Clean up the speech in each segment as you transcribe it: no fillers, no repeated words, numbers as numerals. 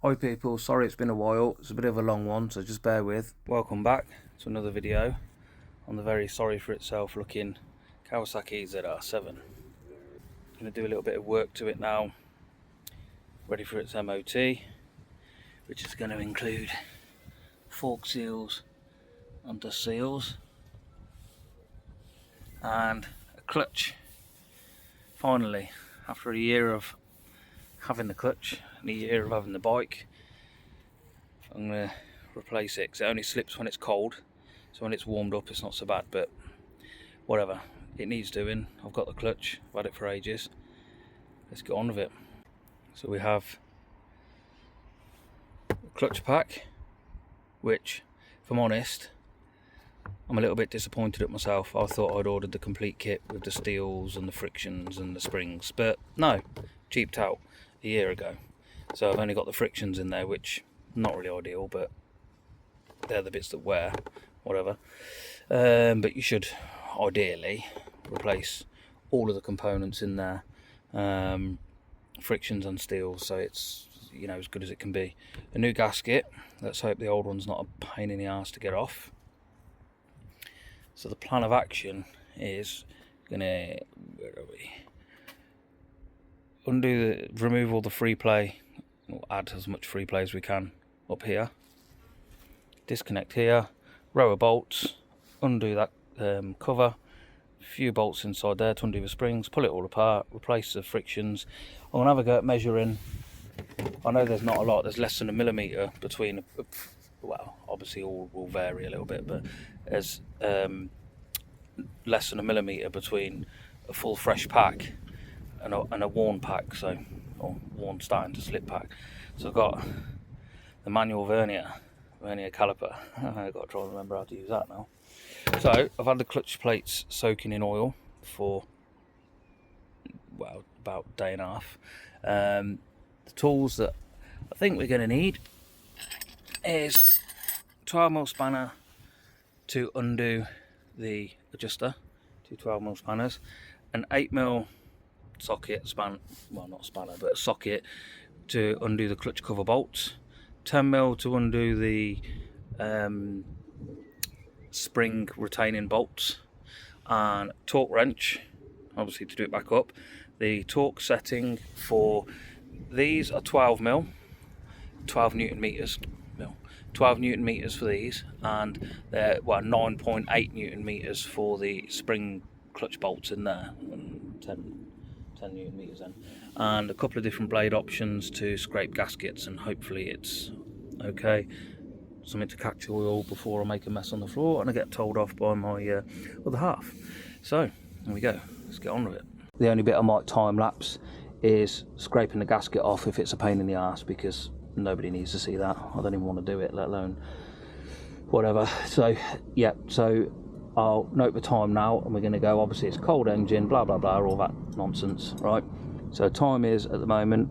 Hi people, sorry it's been a while, it's a bit of a long one, so just bear with. Welcome back to another video on the very sorry for itself looking Kawasaki zr7. Going to do a little bit of work to it now, ready for its MOT, which is going to include fork seals and dust seals and a clutch. Finally, after a year of having the clutch and a year of having the bike, I'm going to replace it because it only slips when it's cold, so when it's warmed up it's not so bad, but whatever, it needs doing. I've got the clutch, I've had it for ages, let's get on with it. So we have a clutch pack, which if I'm honest I'm a little bit disappointed at myself. I thought I'd ordered the complete kit with the steels and the frictions and the springs, but no, cheaped out a year ago. So I've only got the frictions in there, which not really ideal, but they're the bits that wear, whatever. But you should ideally replace all of the components in there, frictions and steels, so it's, you know, as good as it can be. A new gasket, let's hope the old one's not a pain in the arse to get off. So the plan of action is gonna, where are we? Remove all the free play, or add as much free play as we can up here. Disconnect here, row of bolts, undo that cover, a few bolts inside there to undo the springs, pull it all apart, replace the frictions. I'm gonna have a go at measuring. I know there's not a lot, there's less than a millimetre between, well, obviously all will vary a little bit, but there's less than a millimetre between a full fresh pack and a worn pack, so, or worn starting to slip pack. So I've got the manual vernier caliper. I've got to try and remember how to use that now. So I've had the clutch plates soaking in oil for, well, about a day and a half. The tools that I think we're going to need is 12mm spanner to undo the adjuster, two 12mm spanners, an 8mm socket, well not spanner, but a socket to undo the clutch cover bolts, 10mm to undo the spring retaining bolts, and torque wrench, obviously to do it back up. The torque setting for these are 12mm, 12 newton meters. 12 newton meters for these, and they're 9.8 newton meters for the spring clutch bolts in there, and 10 newton meters then, and a couple of different blade options to scrape gaskets, and hopefully it's okay. Something to catch oil before I make a mess on the floor and I get told off by my other half. So there we go, let's get on with it. The only bit I might time lapse is scraping the gasket off if it's a pain in the arse, because nobody needs to see that. I don't even want to do it, let alone whatever. So yeah, so I'll note the time now, and we're going to go. Obviously it's cold engine, blah blah blah, all that nonsense, right? So time is at the moment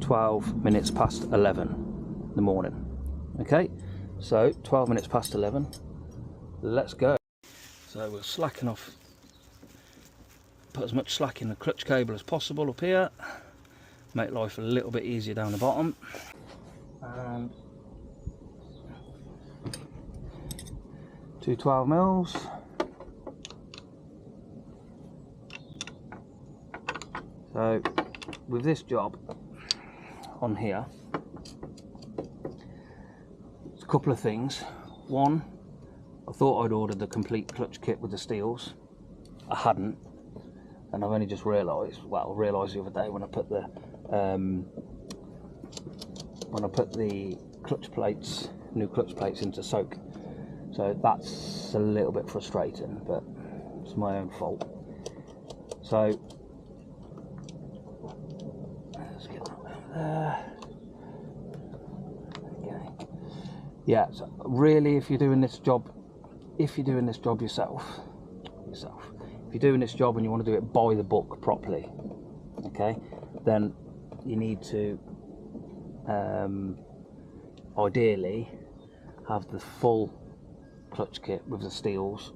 12 minutes past 11 in the morning. Okay, so 12 minutes past 11, let's go. So we're slacking off, put as much slack in the clutch cable as possible up here, make life a little bit easier down the bottom. And two 12mm. So with this job on here, it's a couple of things. One, I thought I'd ordered the complete clutch kit with the steels. I hadn't, and I've only just realised, well, I realised the other day when I put the clutch plates, new clutch plates into soak. So that's a little bit frustrating, but it's my own fault. So let's get that over there. Okay. Yeah, so really, if you're doing this job yourself, if you're doing this job and you want to do it by the book properly, okay, then you need to ideally have the full clutch kit with the steels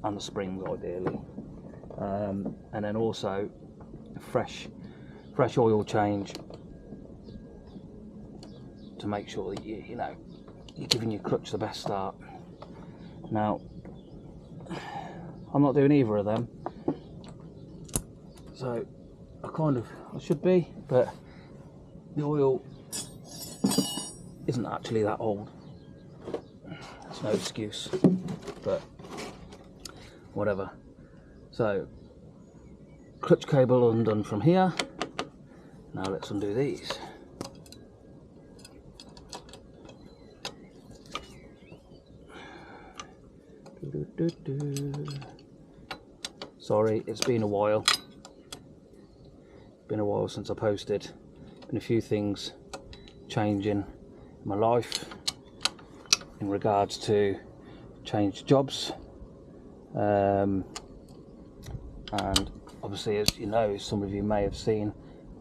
and the springs ideally, and then also a fresh oil change to make sure that you know you're giving your clutch the best start. Now, I'm not doing either of them, so I should be, but the oil isn't actually that old. That's no excuse, but whatever. So, clutch cable undone from here. Now let's undo these. Sorry, it's been a while. Been a while since I posted. Been a few things changing in my life in regards to changed jobs, and obviously, as you know, some of you may have seen,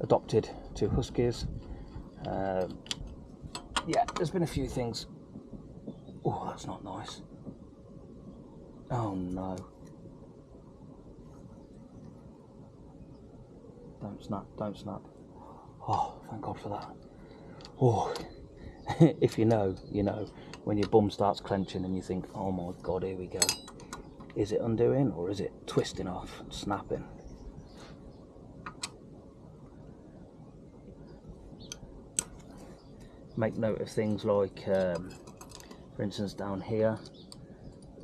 adopted 2 huskies. Yeah, there's been a few things. Oh, that's not nice. Oh no. Don't snap, don't snap. Oh, thank God for that. Oh, if you know, you know, when your bum starts clenching and you think, oh my God, here we go. Is it undoing or is it twisting off and snapping? Make note of things like, for instance, down here,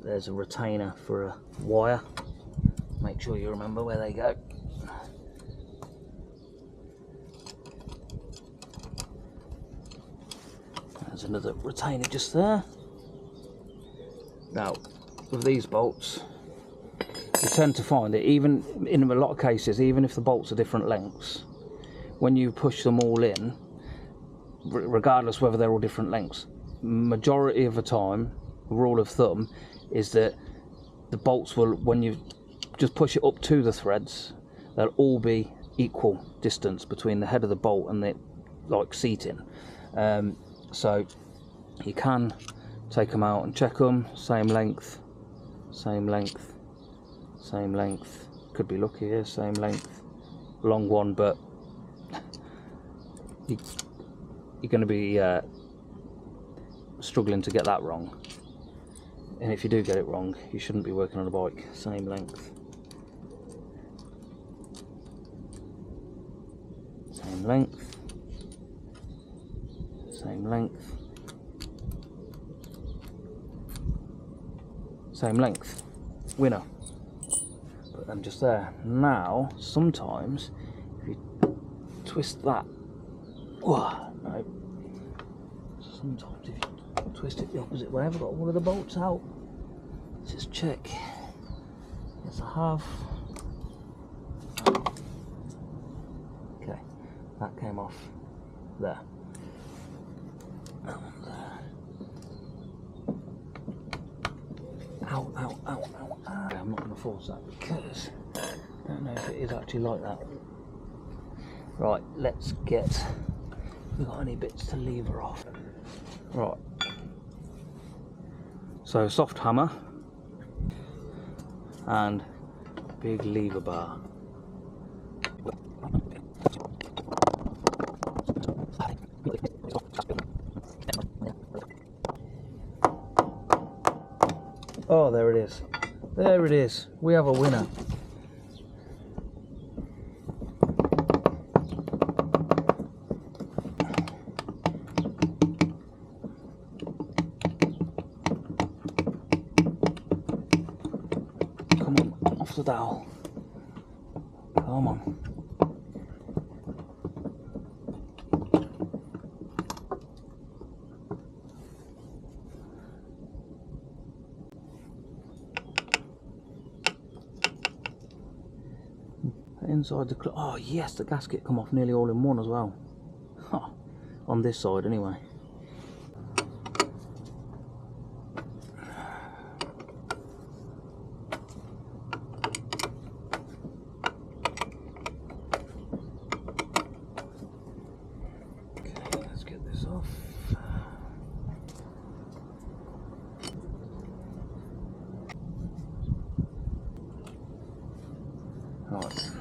there's a retainer for a wire. Make sure you remember where they go. There's another retainer just there. Now, with these bolts, you tend to find that even in a lot of cases, even if the bolts are different lengths, when you push them all in, regardless whether they're all different lengths, majority of the time, rule of thumb is that the bolts will, when you just push it up to the threads, they'll all be equal distance between the head of the bolt and the like seating. So you can take them out and check them, same length, same length, same length. Could be lucky here, same length, long one, but you're going to be struggling to get that wrong. And if you do get it wrong, you shouldn't be working on a bike. Same length, same length, same length, same length. Winner. Put them just there. Now, sometimes if you twist that, oh, no. Sometimes if you twist it the opposite way, I've got all of the bolts out. Let's just check. Yes, I have. Okay, that came off there. And there. Ow, ow, ow, ow, ow. I'm not going to force that because I don't know if it is actually like that. Right, let's get, have we got any bits to lever off? Right, so soft hammer and big lever bar. Oh, there it is. There it is. We have a winner. Come on, off the dowel. Come on. Inside the clutch. Oh yes, the gasket come off nearly all in one as well. Huh. On this side anyway. Okay, let's get this off. Right.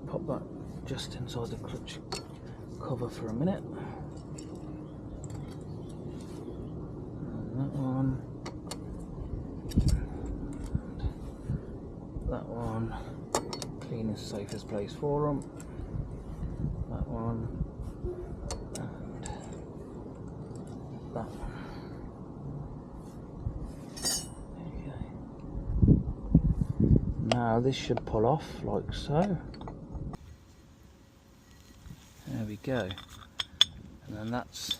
Pop that just inside the clutch cover for a minute. one. That one. Cleanest, safest place for them. That one. And that one. Okay. Now this should pull off like so. There we go. And then that's,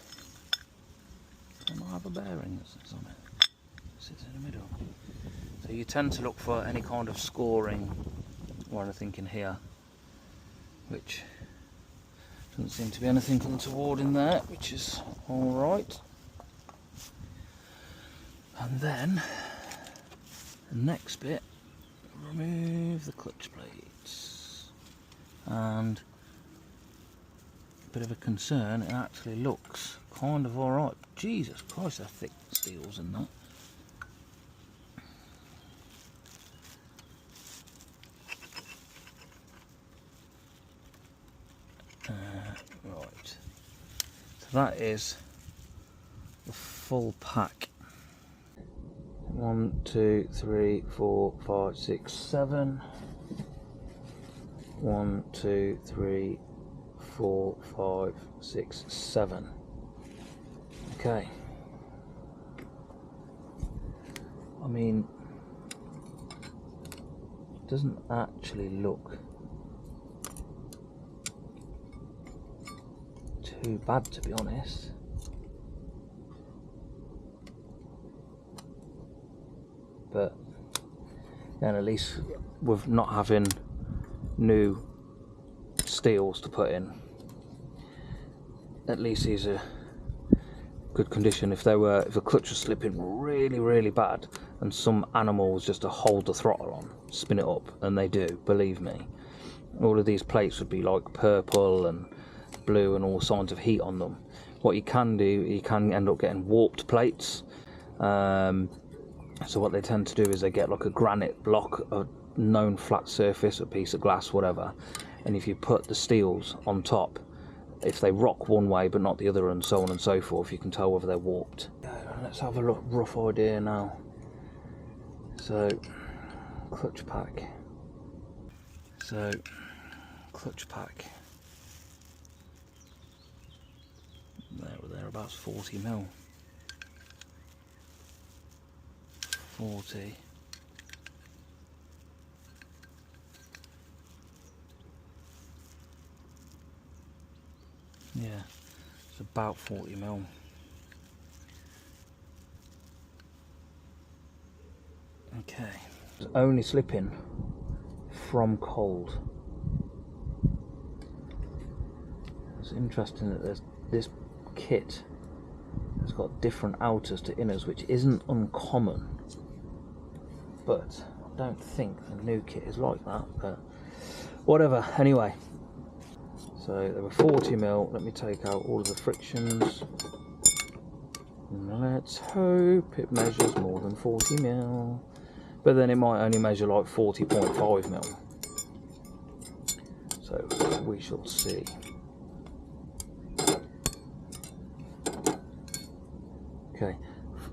I might have a bearing that sits on it. It sits in the middle. So you tend to look for any kind of scoring or anything in here, which doesn't seem to be anything untoward in there, which is alright. And then the next bit, remove the clutch plates. And bit of a concern, it actually looks kind of alright. Jesus Christ, they're thick steels and that. Right, so that is the full pack. 1, 2, 3, 4, 5, 6, 7. 1, 2, 3, 4, 5, 6, 7. Okay. I mean, it doesn't actually look too bad, to be honest. But then at least with not having new steels to put in, at least these are good condition. If the clutch was slipping really bad and some animal was just to hold the throttle on, spin it up, and they do, believe me, all of these plates would be like purple and blue and all signs of heat on them. What you can do, you can end up getting warped plates. So what they tend to do is they get like a granite block, a known flat surface, a piece of glass, whatever, and if you put the steels on top, if they rock one way but not the other and so on and so forth, you can tell whether they're warped. Let's have a rough idea now. So clutch pack. So clutch pack. There about 40 mil. 40. Yeah, it's about 40 mil. Okay. It's only slipping from cold. It's interesting that there's this kit has got different outers to inners, which isn't uncommon, but I don't think the new kit is like that, but whatever. Anyway, so there were 40 mil. Let me take out all of the frictions. Let's hope it measures more than 40 mil, but then it might only measure like 40.5 mil, so we shall see. Okay,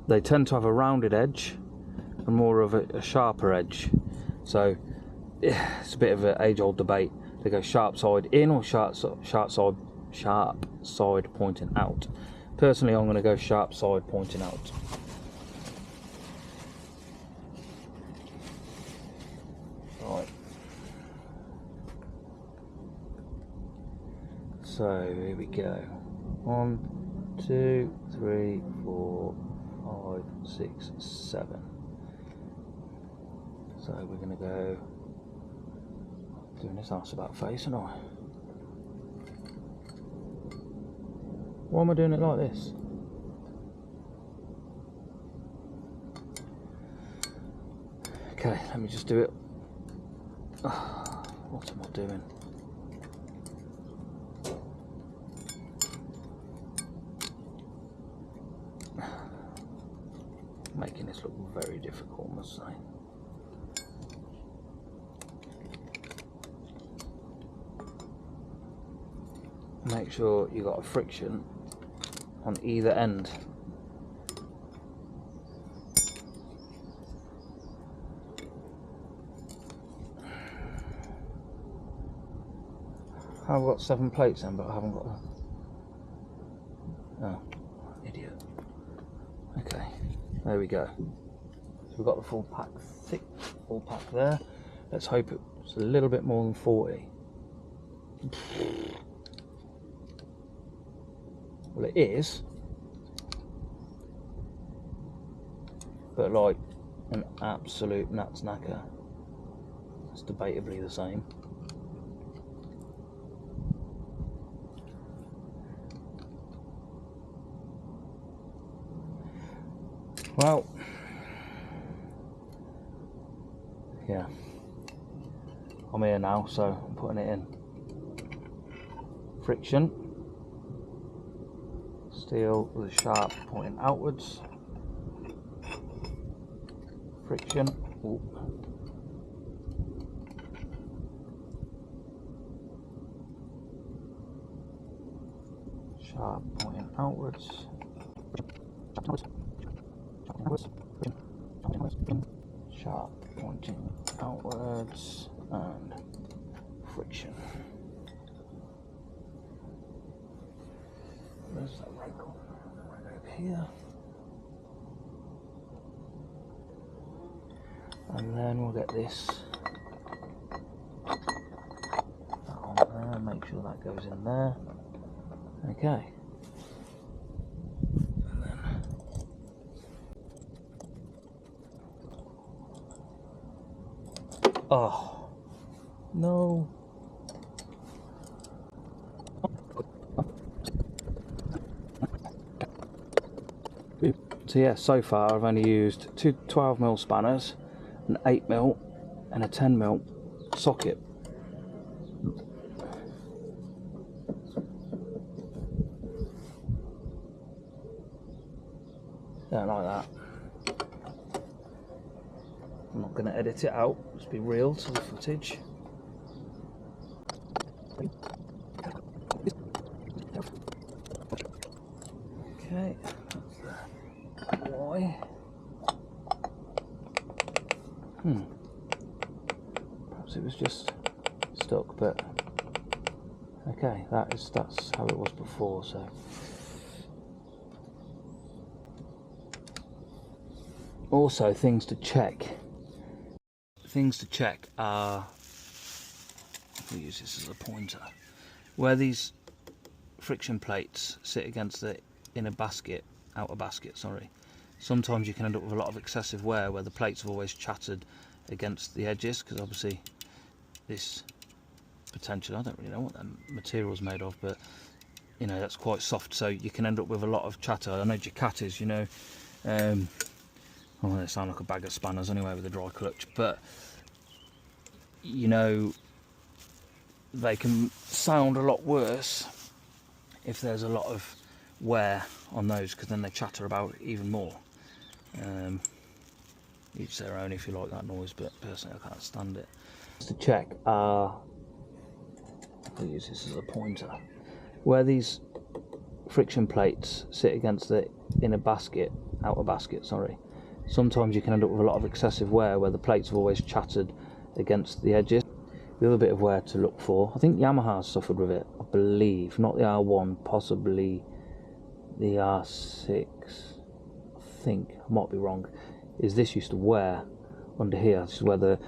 they tend to have a rounded edge and more of a sharper edge, so it's a bit of an age-old debate. They go sharp side in or sharp side pointing out. Personally, I'm going to go sharp side pointing out. Right. So here we go. 1, 2, 3, 4, 5, 6, 7. So we're going to go doing this ass about face, and why am I doing it like this? Okay, let me just do it. What am I doing? Making this look very difficult, I must say. Make sure you got a friction on either end I've got 7 plates then, but I haven't got a... Oh, idiot. Okay, there we go. So we've got the full pack, thick full pack there. Let's hope it's a little bit more than 40. Well, it is, but like an absolute nuts knacker. It's debatably the same. Well, yeah, I'm here now, so I'm putting it in. Friction, steel with a sharp pointing outwards. Friction, ooh. Sharp pointing outwards. Sharp pointing outwards and friction. Where's that right going? Right over here. And then we'll get this that on there, make sure that goes in there. Okay. And then oh no. So yeah, so far I've only used 2 12mm spanners, an 8mm and a 10mm socket. Don't like that. I'm not going to edit it out, just be real to the footage. Okay, that's the Y. Perhaps it was just stuck, but okay, that's how it was before. So also things to check. Things to check are, we'll use this as a pointer, where these friction plates sit against the inner basket, outer basket, sorry. Sometimes you can end up with a lot of excessive wear where the plates have always chattered against the edges, because obviously this potential, I don't really know what that material's made of, but you know, that's quite soft, so you can end up with a lot of chatter. I know Ducatis, you know, well, they sound like a bag of spanners anyway with a dry clutch, but you know, they can sound a lot worse if there's a lot of wear on those, because then they chatter about even more. Each their own if you like that noise, but personally I can't stand it. Just to check, I'll use this as a pointer, where these friction plates sit against the inner basket, outer basket, sorry. Sometimes you can end up with a lot of excessive wear where the plates have always chattered against the edges. The other bit of wear to look for, I think Yamaha's suffered with it, I believe, not the R1, possibly the R6, I think, I might be wrong, is this used to wear under here. This is where the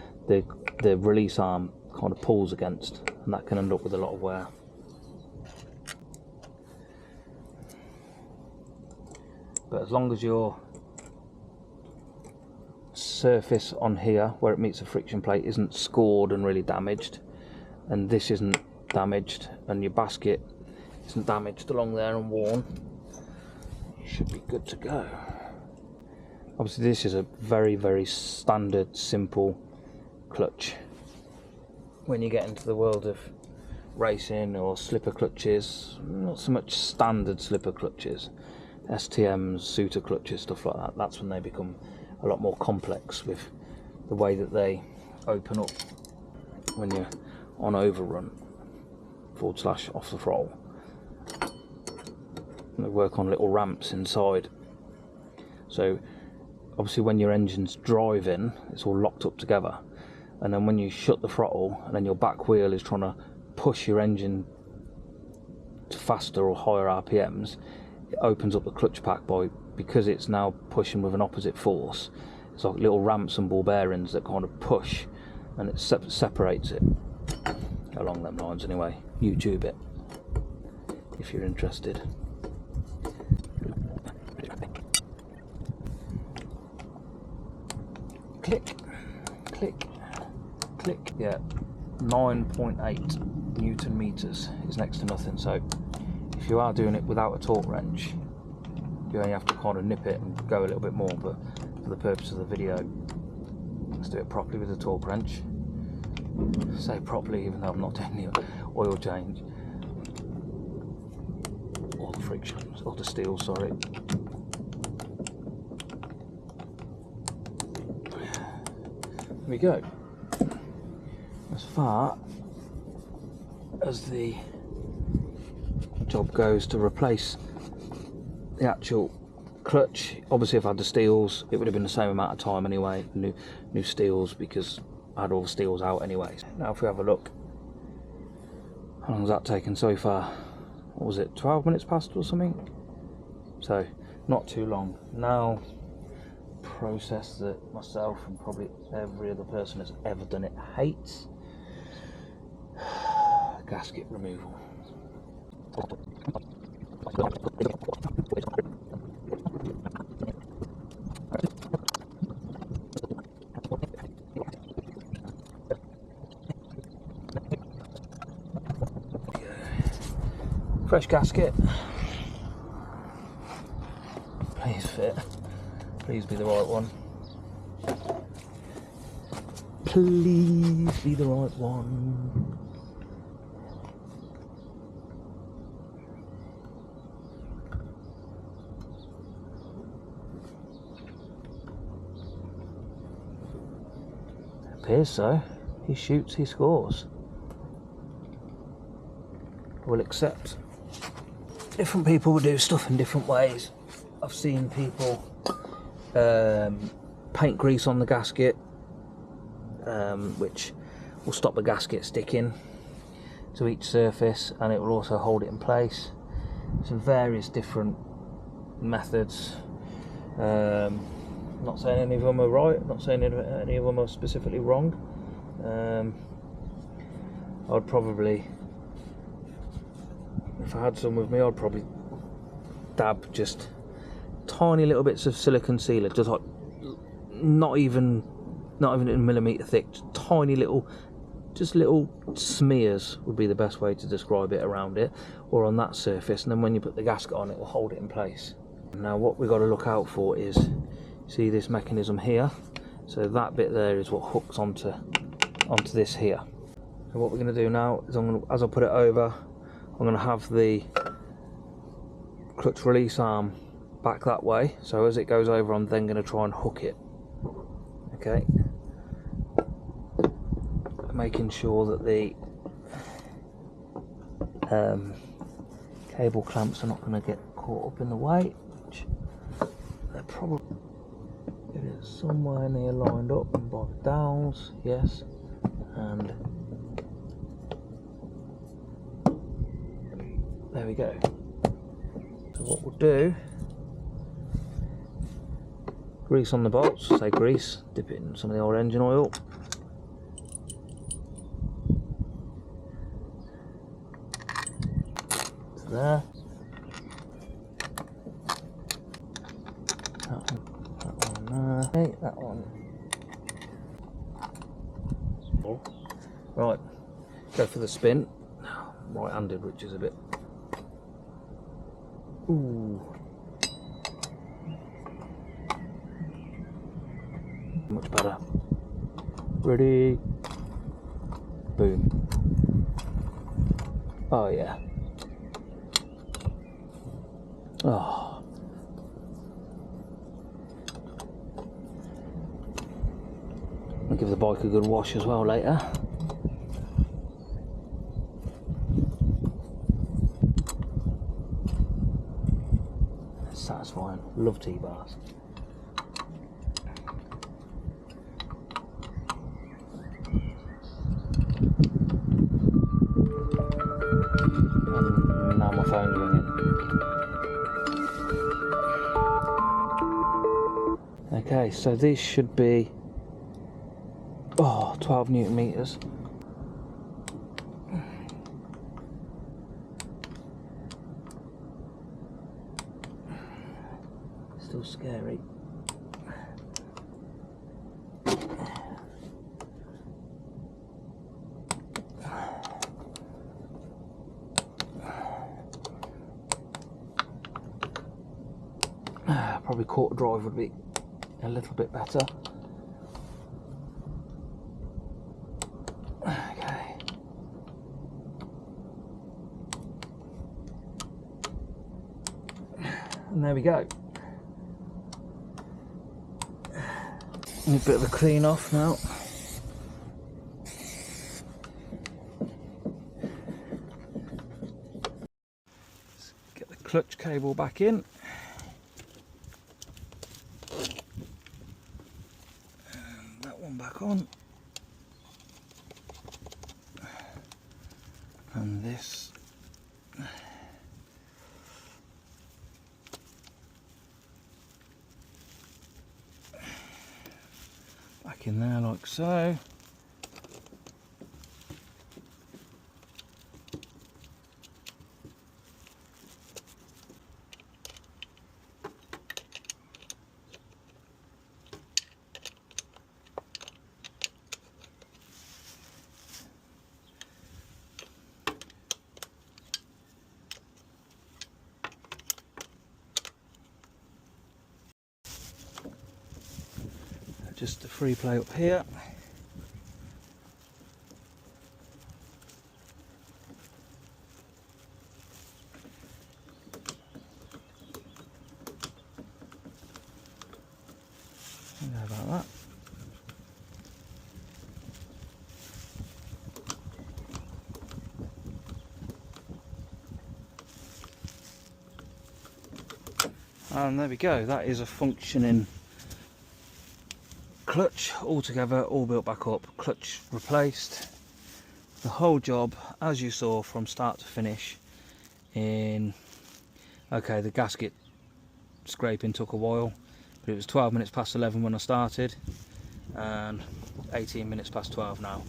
release arm kind of pulls against, and that can end up with a lot of wear. But as long as your surface on here where it meets the friction plate isn't scored and really damaged, and this isn't damaged, and your basket isn't damaged along there and worn, you should be good to go. Obviously this is a very, very standard, simple clutch. When you get into the world of racing or slipper clutches, not so much standard slipper clutches, STMs, Suter clutches, stuff like that, that's when they become a lot more complex with the way that they open up when you're on overrun / off the throttle. And they work on little ramps inside, so obviously when your engine's driving it's all locked up together, and then when you shut the throttle and then your back wheel is trying to push your engine to faster or higher RPMs, it opens up the clutch pack because it's now pushing with an opposite force. It's like little ramps and ball bearings that kind of push, and it separates it along them lines. Anyway, YouTube it if you're interested. Click, click, click. Yeah, 9.8 Newton meters is next to nothing. So if you are doing it without a torque wrench, you only have to kind of nip it and go a little bit more. But for the purpose of the video, let's do it properly with a torque wrench. Say properly, even though I'm not doing the oil change or the frictions or the steel. Sorry. There we go. As far as the job goes to replace the actual clutch, obviously if I had the steels it would have been the same amount of time anyway, new steels, because I had all the steels out anyway. Now if we have a look, how long has that taken so far? What was it, 12 minutes past or something? So not too long. Now process that myself and probably every other person that's ever done it hates: gasket removal. Fresh gasket. Please fit. Please be the right one. Please be the right one. Appears so. He shoots, he scores. We'll accept. Different people will do stuff in different ways. I've seen people paint grease on the gasket, which will stop the gasket sticking to each surface, and it will also hold it in place. Some various different methods. Not saying any of them are right, not saying any of them are specifically wrong. I'd probably, if I had some with me, I'd probably dab just tiny little bits of silicone sealer, just like not even a millimetre thick, just tiny little, just little smears would be the best way to describe it around it, or on that surface, and then when you put the gasket on, it will hold it in place. Now what we've got to look out for is, see this mechanism here, so that bit there is what hooks onto this here. So what we're going to do now is, as I put it over, I'm going to have the clutch release arm back that way, so as it goes over I'm then going to try and hook it. Okay, making sure that the cable clamps are not going to get caught up in the way, which they're probably, it is somewhere near lined up, and by the dowels, yes, and there we go. So what we'll do, grease on the bolts, say grease, dip it in some of the old engine oil. So there. That one there. Okay, that one. Right, go for the spin. Right-handed, which is a bit. Ooh. Much better. Ready? Boom. Oh yeah. Oh. I'll give the bike a good wash as well later. Satisfying. Love T-bars. Okay, so these should be 12 newton meters. Still scary. Probably quarter drive would be a little bit better. Okay. And there we go. Need a bit of a clean off now. Let's get the clutch cable back in. And that one back on. And this. Back in there like so. Just a free play up here. How about that? And there we go, that is a functioning clutch altogether, all built back up, clutch replaced, the whole job as you saw from start to finish in, okay, the gasket scraping took a while, but it was 12 minutes past 11 when I started and 18 minutes past 12 now.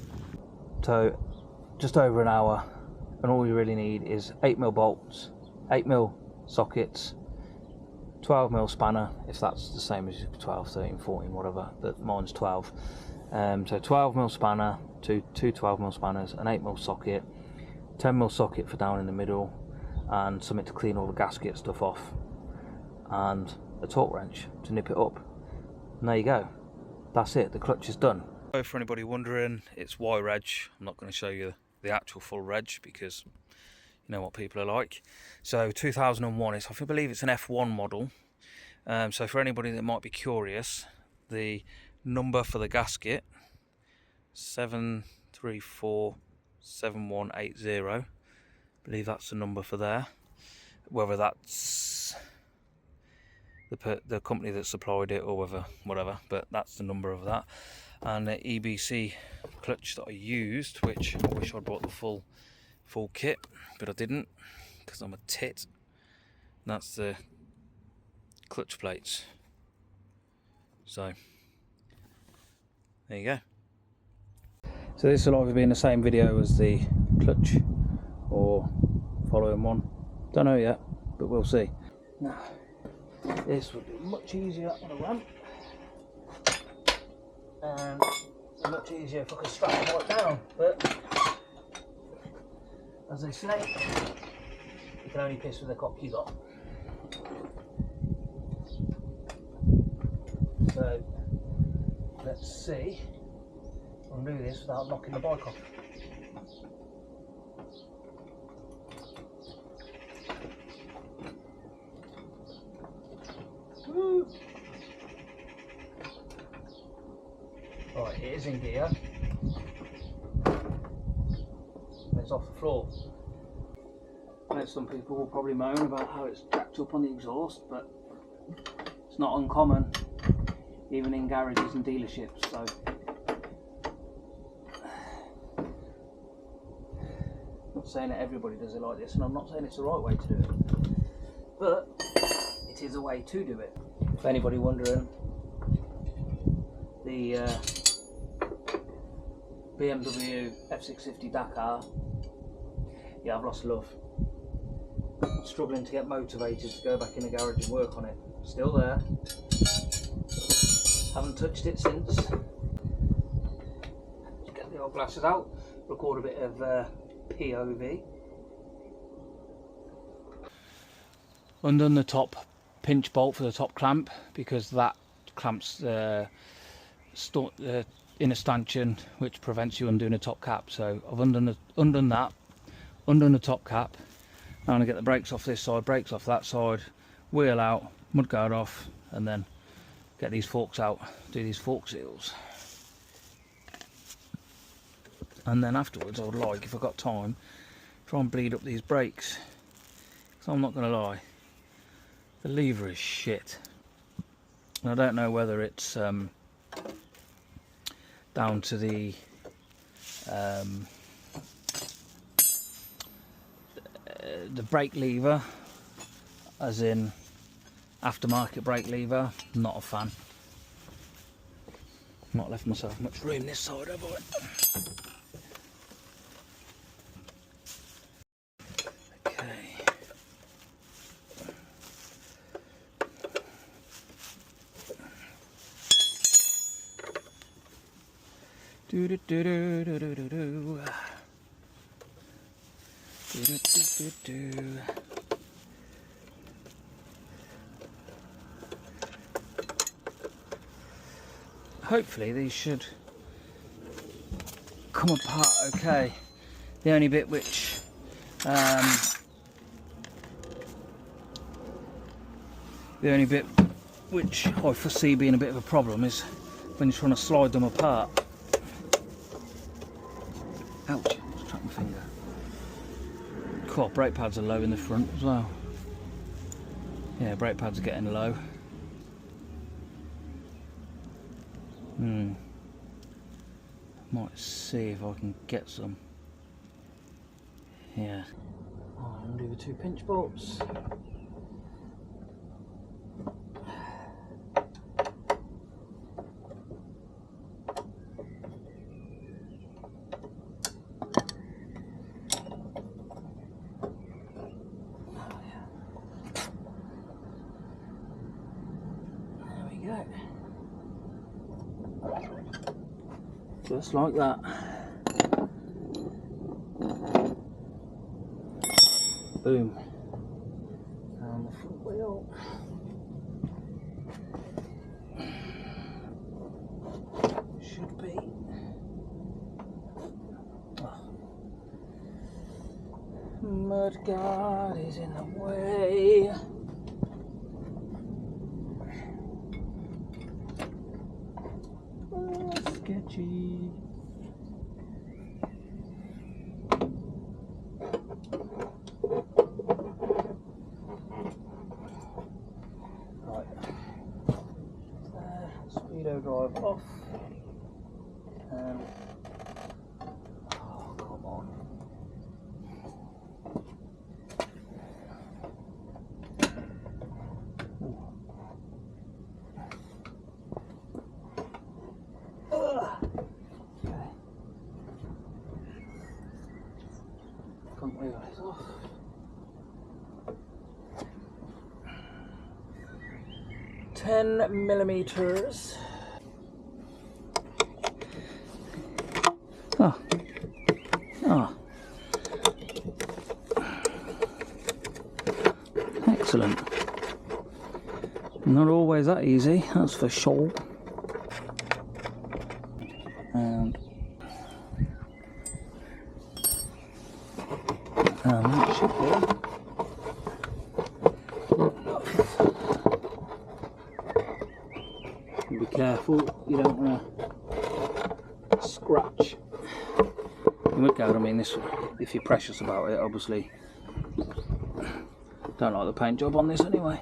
So just over an hour, and all you really need is 8mm bolts, 8mm sockets, 12mm spanner, if that's the same as 12, 13, 14, whatever, but mine's 12. So 12mm spanner, two 12mm spanners, an 8mm socket, 10mm socket for down in the middle, and something to clean all the gasket stuff off, and a torque wrench to nip it up. And there you go. That's it, the clutch is done. So for anybody wondering, it's Y reg. I'm not going to show you the actual full reg because you know what people are like. So 2001, I believe it's an F1 model. So for anybody that might be curious, the number for the gasket, 7347180, I believe that's the number for there. Whether that's the company that supplied it or whatever, but that's the number of that. And the EBC clutch that I used, which I wish I'd brought the full kit, but I didn't because I'm a tit. And that's the clutch plates. So there you go. So this will either be in the same video as the clutch or following one. Don't know yet, but we'll see. Now this would be much easier on a ramp, and much easier if I could strap them right down, but as they say, you can only piss with the cock you got. So let's see if I can do this without knocking the bike off. Woo. Right, it is in gear. It's off the floor. I know some people will probably moan about how it's jacked up on the exhaust, but it's not uncommon, even in garages and dealerships. So I'm not saying that everybody does it like this, and I'm not saying it's the right way to do it, but it is a way to do it. If anybody wondering, the BMW F650 Dakar. Yeah, I've lost love. Struggling to get motivated to go back in the garage and work on it. Still there. Haven't touched it since. Get the old glasses out, record a bit of POV. Undone the top pinch bolt for the top clamp because that clamps the inner stanchion, which prevents you undoing the top cap. So I've undone that, undone the top cap. I'm going to get the brakes off this side, brakes off that side, wheel out, mudguard off, and then get these forks out, do these fork seals. And then afterwards I would like, if I've got time, try and bleed up these brakes. So I'm not going to lie, the lever is shit. And I don't know whether it's down to the brake lever, as in aftermarket brake lever. Not a fan. Not left myself much room this side, have I? Okay. Do do do do do do do do. Hopefully these should come apart okay. The only bit which I foresee being a bit of a problem is when you're trying to slide them apart. Ouch, just trapped my finger. Cool, brake pads are low in the front as well. Yeah, brake pads are getting low. Might see if I can get some. Yeah. Oh, I'm gonna do the 2 pinch bolts. Just like that. Boom. Down the front wheel. Should be. Oh. Mudguard is in the way. Sketchy. Right. Speedo drive off. And oh, come on. Front wheel is off. $10mm. Oh. Oh. Excellent. Not always that easy, that's for sure. And that should be enough. Be careful, you don't want to scratch. You would go, I mean, this, if you're precious about it, obviously. Don't like the paint job on this anyway.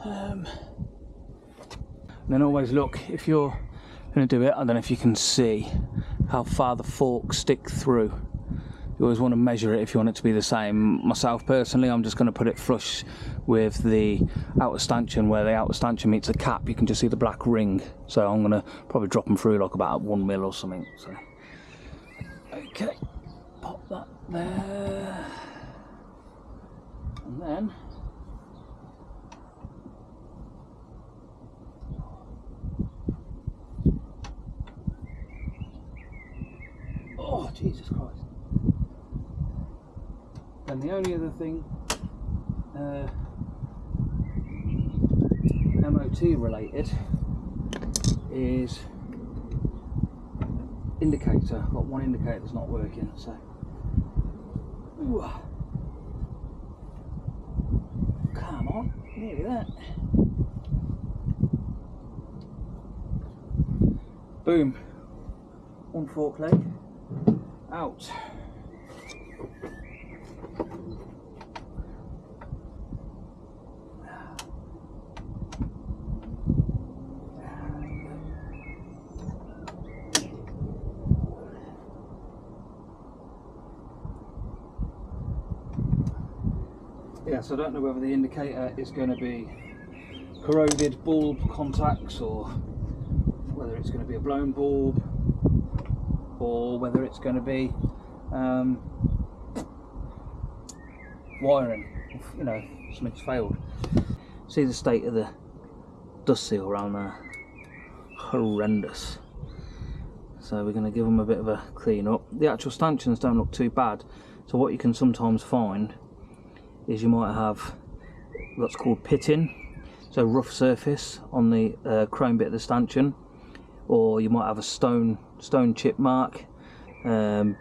And then always look, if you're going to do it, I don't know if you can see how far the forks stick through. You always want to measure it if you want it to be the same. Myself personally, I'm just going to put it flush with the outer stanchion, where the outer stanchion meets the cap. You can just see the black ring. So I'm going to probably drop them through like about 1 mil or something. So, okay, pop that there, and then oh Jesus Christ. And the only other thing, MOT related, is indicator. I've got one indicator that's not working, so ooh. Come on, nearly there. Boom, one fork leg out. Yeah, so I don't know whether the indicator is going to be corroded bulb contacts, or whether it's going to be a blown bulb, or whether it's going to be wiring, you know, something's failed. See the state of the dust seal around there, horrendous. So we're going to give them a bit of a clean up. The actual stanchions don't look too bad, so what you can sometimes find is you might have what's called pitting, so rough surface on the chrome bit of the stanchion, or you might have a stone chip mark, and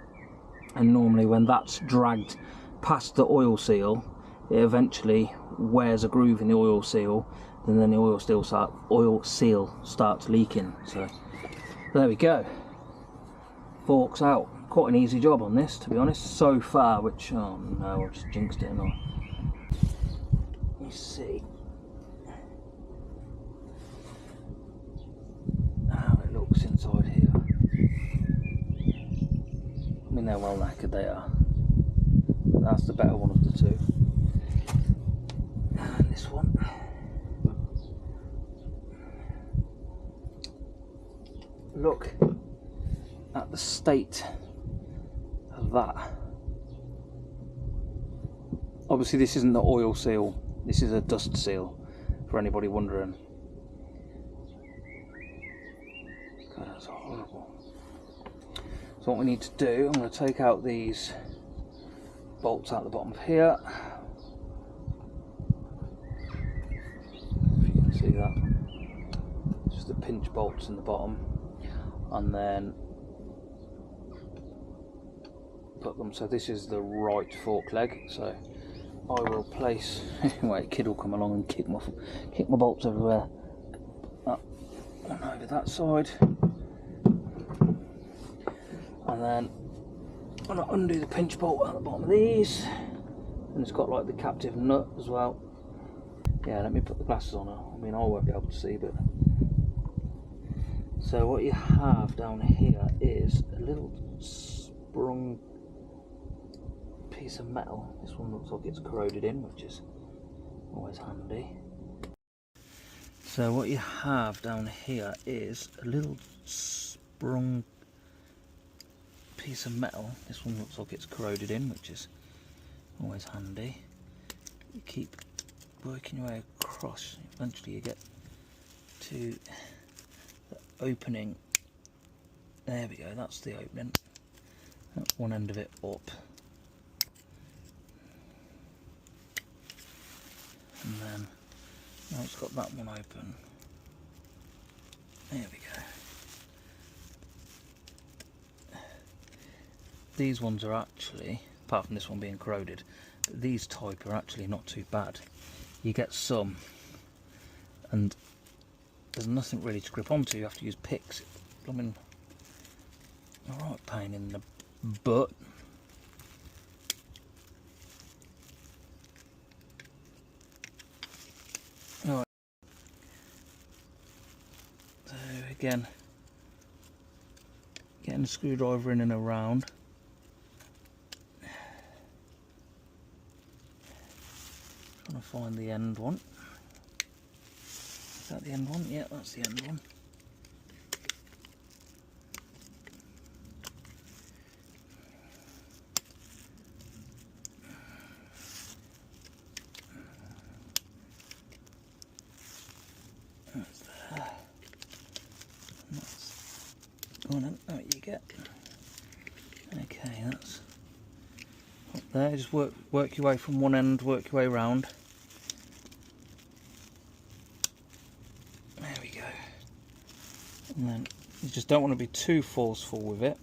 normally when that's dragged past the oil seal, it eventually wears a groove in the oil seal, and then the oil seal starts leaking. So there we go, forks out. Quite an easy job on this, to be honest, so far. Which, oh no, I've just jinxed it, haven't I? Let me see how it looks inside here. I mean, they're well knackered, they are. But that's the better one of the two. And this one. Look at the state of that. Obviously this isn't the oil seal, this is a dust seal, for anybody wondering. God, that's horrible. So what we need to do, I'm going to take out these bolts out the bottom of here. If you can see that. Just the pinch bolts in the bottom. And then put them, so this is the right fork leg, so I will place, wait, kid will come along and kick my bolts everywhere. Up and over that side, and then I'm going to undo the pinch bolt at the bottom of these, and it's got like the captive nut as well. Yeah, let me put the glasses on. I mean, I won't be able to see, but so what you have down here is a little sprung piece of metal. This one looks like it's corroded in, which is always handy. So what you have down here is a little sprung piece of metal. This one looks like it's corroded in, which is always handy. You keep working your way across, eventually you get to the opening. There we go, that's the opening. That's one end of it up. And then, now it's got that one open. There we go. These ones are actually, apart from this one being corroded, these type are actually not too bad. You get some, and there's nothing really to grip onto. You have to use picks. I mean, alright, pain in the butt. Alright. So again, getting the screwdriver in and around. find the end one. Is that the end one? Yeah, that's the end one. That's there. And that's, go on then, oh, you get. Okay, that's up there. Just work your way from one end, work your way round. There we go. And then you just don't want to be too forceful with it,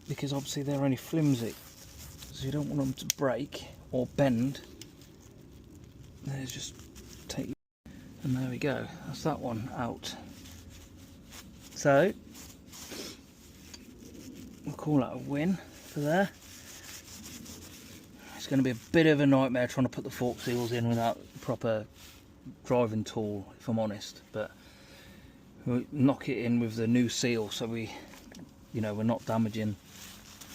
because obviously they're only flimsy, so you don't want them to break or bend. There's just take, and there we go. That's that one out. So we'll call that a win for there. It's going to be a bit of a nightmare trying to put the fork seals in without a proper driving tool, if I'm honest, but we'll knock it in with the new seal, so we, you know, we're not damaging.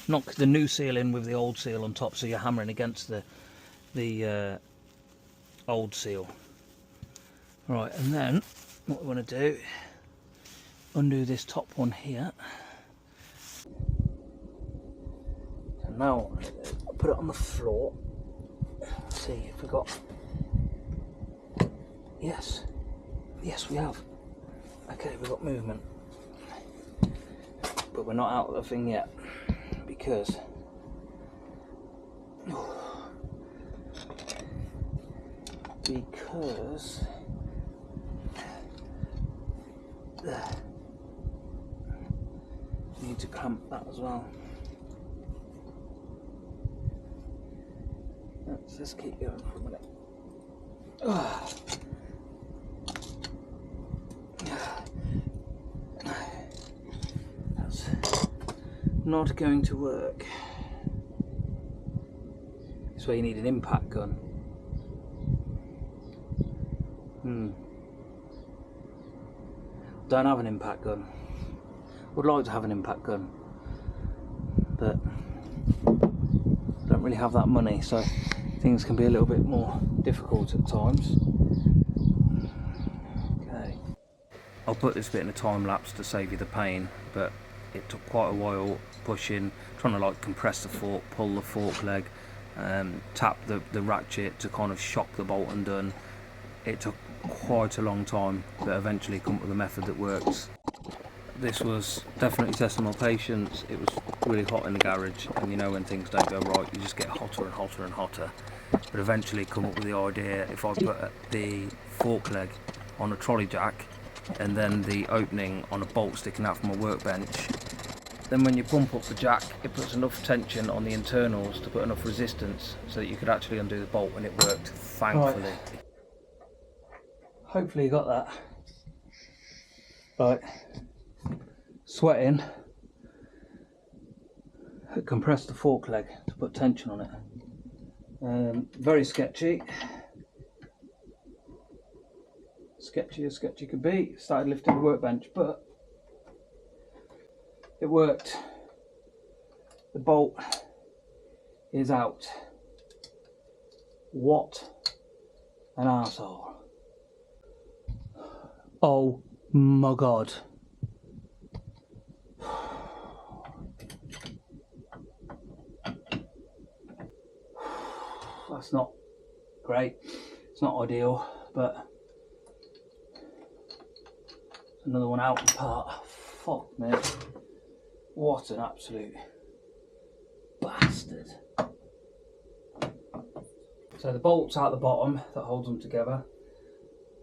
Knock the new seal in with the old seal on top, so you're hammering against the old seal. Right, and then what we want to do, undo this top one here. So now I'll put it on the floor. Let's see if we got. Yes, we have. Okay, we've got movement, but we're not out of the thing yet, because you need to clamp that as well. Let's just keep going for a minute. That's not going to work. That's where you need an impact gun. Don't have an impact gun. Would like to have an impact gun, but don't really have that money, so things can be a little bit more difficult at times. Okay, I'll put this bit in a time lapse to save you the pain, but it took quite a while pushing, trying to like compress the fork, pull the fork leg, tap the ratchet to kind of shock the bolt undone. It took quite a long time, but eventually come up with a method that works. This was definitely testing my patience. It was really hot in the garage, and you know when things don't go right, you just get hotter and hotter and hotter. But eventually come up with the idea, if I put the fork leg on a trolley jack and then the opening on a bolt sticking out from a workbench, then when you pump up the jack, it puts enough tension on the internals to put enough resistance so that you could actually undo the bolt, and it worked, thankfully. Right. Hopefully you got that. Right. Sweating. Compress the fork leg to put tension on it. Very sketchy. Sketchy as sketchy could be. Started lifting the workbench, but it worked. The bolt is out. What an arsehole. Oh my god. That's not great. It's not ideal, but another one out apart. Fuck me. What an absolute bastard. So the bolt's out the bottom that holds them together.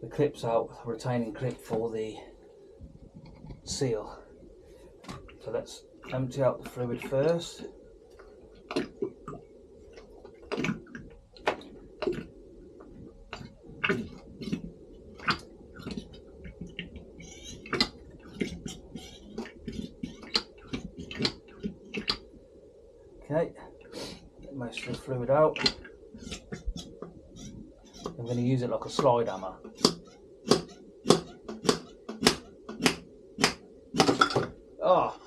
The clip's out, a retaining clip for the seal. So let's empty out the fluid first. Okay, get most of the fluid out. I'm going to use it like a slide hammer. Ah, oh,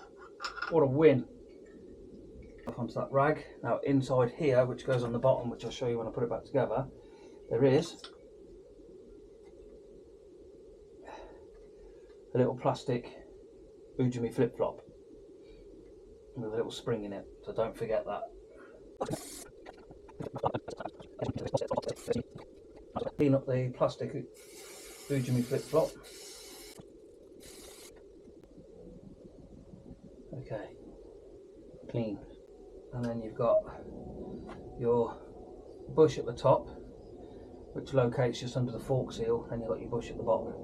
what a win. Up onto that rag. Now inside here, which goes on the bottom, which I'll show you when I put it back together, there is a little plastic Ujimi flip-flop with a little spring in it, so don't forget that. Clean up the plastic Ujimi flip-flop. Okay, clean. And then you've got your bush at the top, which locates just under the fork seal, and you've got your bush at the bottom.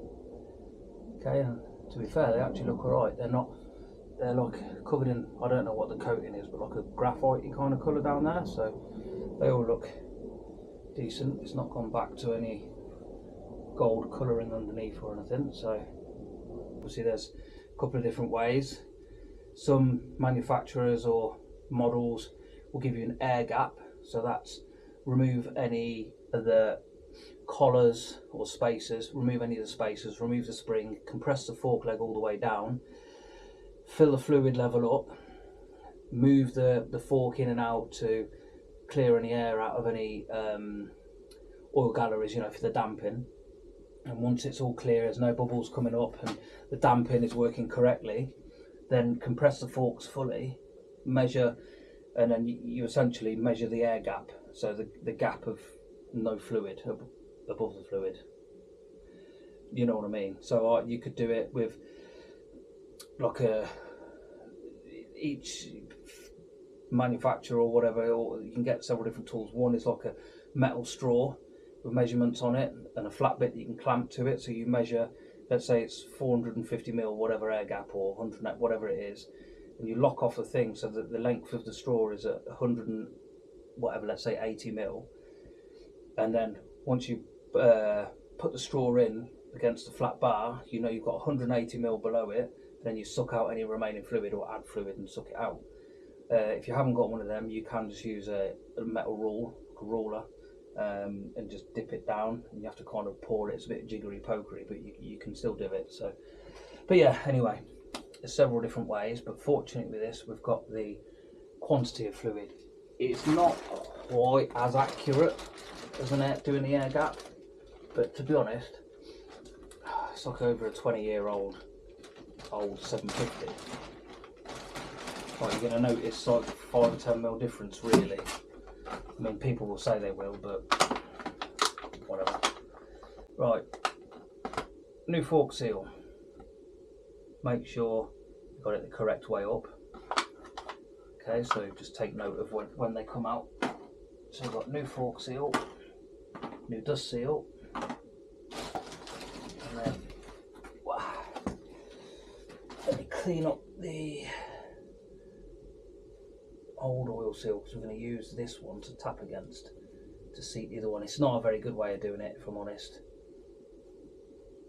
Okay, and to be fair, they actually look alright. They're like covered in, I don't know what the coating is, but like a graphite kind of colour down there, so they all look decent. It's not gone back to any gold colouring underneath or anything. So obviously there's a couple of different ways. Some manufacturers or models will give you an air gap, so that's remove any of the collars or spacers, remove any of the spacers, remove the spring, compress the fork leg all the way down, fill the fluid level up, move the fork in and out to clear any air out of any oil galleries, you know, for the damping. And once it's all clear, there's no bubbles coming up and the damping is working correctly, then compress the forks fully, measure, and then you essentially measure the air gap, so the gap of no fluid above the fluid. You know what I mean? So you could do it with like each manufacturer or whatever, or you can get several different tools. One is like a metal straw with measurements on it and a flat bit that you can clamp to it, so you measure, let's say it's 450 mil whatever air gap, or 100 whatever it is, and you lock off the thing so that the length of the straw is at 100 and whatever, let's say 80 mil, and then once you put the straw in against the flat bar, you know you've got 180 mil below it, and then you suck out any remaining fluid or add fluid and suck it out. If you haven't got one of them, you can just use a metal ruler and just dip it down, and you have to kind of pour it. It's a bit jiggery pokery, but you can still do it. So, but yeah, anyway, there's several different ways, but fortunately with this we've got the quantity of fluid. It's not quite as accurate as doing the air gap, but to be honest, it's like over a 20-year-old 750. Like, you're going to notice like 5 or 10 mil difference, really. I mean, people will say they will, but whatever. Right, new fork seal. Make sure you've got it the correct way up. Okay, so just take note of when they come out. So we've got new fork seal, new dust seal, and then let me clean up the old oil seal, because we're going to use this one to tap against to seat the other one. It's not a very good way of doing it, if I'm honest.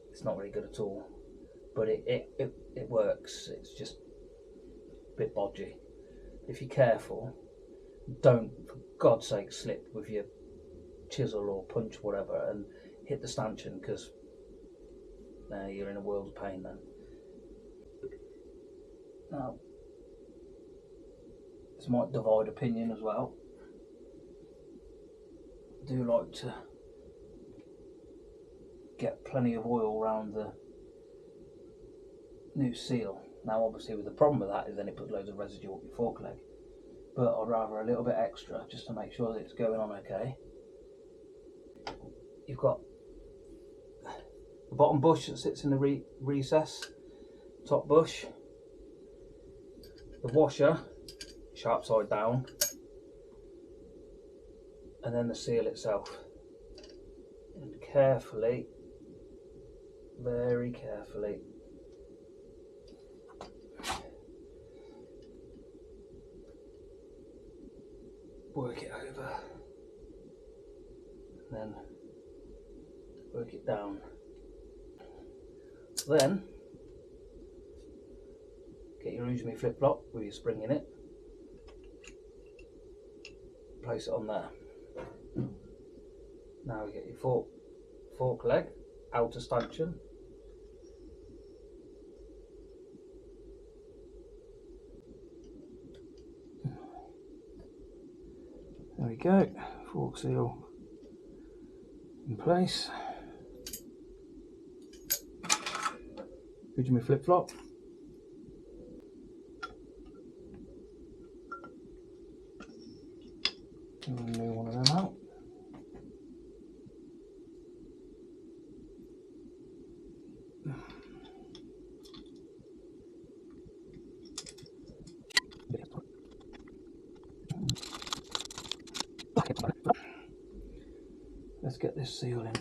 It's not very good at all, but it works. It's just a bit bodgy. If you're careful, don't, for God's sake, slip with your chisel or punch, whatever, and hit the stanchion, because you're in a world of pain then. Now, this might divide opinion as well. I do like to get plenty of oil around the new seal. Now obviously with the problem with that is then it puts loads of residue up your fork leg, but I'd rather a little bit extra just to make sure that it's going on okay. You've got the bottom bush that sits in the recess, top bush, the washer sharp side down, and then the seal itself. And carefully, very carefully, work it over, and then work it down. Then get your Ujimi flip-flop with your spring in it, place it on there. Now we get your fork leg, outer stanchion, there we go, fork seal in place. Gives me flip flop. And move one of them out. Let's get this seal in.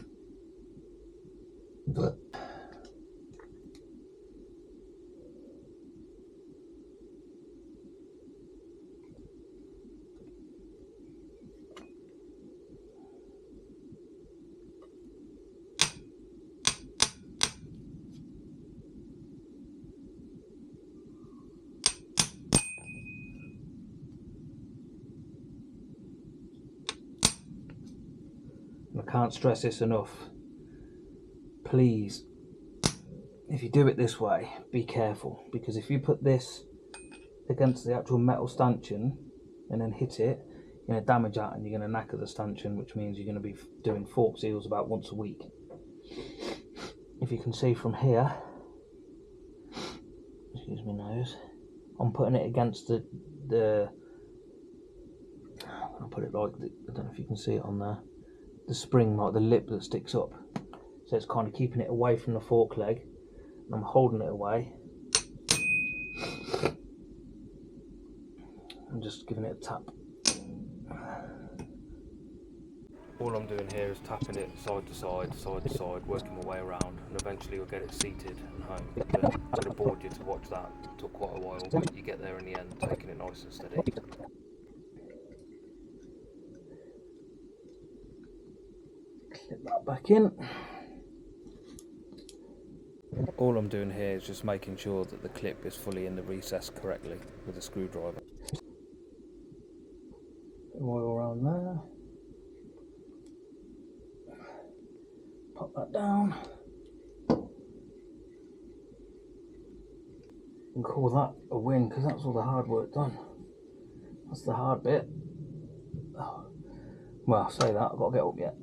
I can't stress this enough. Please, if you do it this way, be careful, because if you put this against the actual metal stanchion and then hit it, you're going to damage that and you're going to knacker the stanchion, which means you're going to be doing fork seals about once a week. If you can see from here, excuse me nose, I'm putting it against the I'll put it like, I don't know if you can see it on there, the spring, like the lip that sticks up. So it's kind of keeping it away from the fork leg, and I'm holding it away. I'm just giving it a tap. All I'm doing here is tapping it side to side, working my way around, and eventually we'll get it seated and home. But I'm going to board you to watch that. It took quite a while, but you get there in the end, taking it nice and steady. Clip that back in. All I'm doing here is just making sure that the clip is fully in the recess correctly with a screwdriver. Oil around there. Pop that down. And call that a win, because that's all the hard work done. That's the hard bit. Oh. Well, I say that, I've got to get up yet.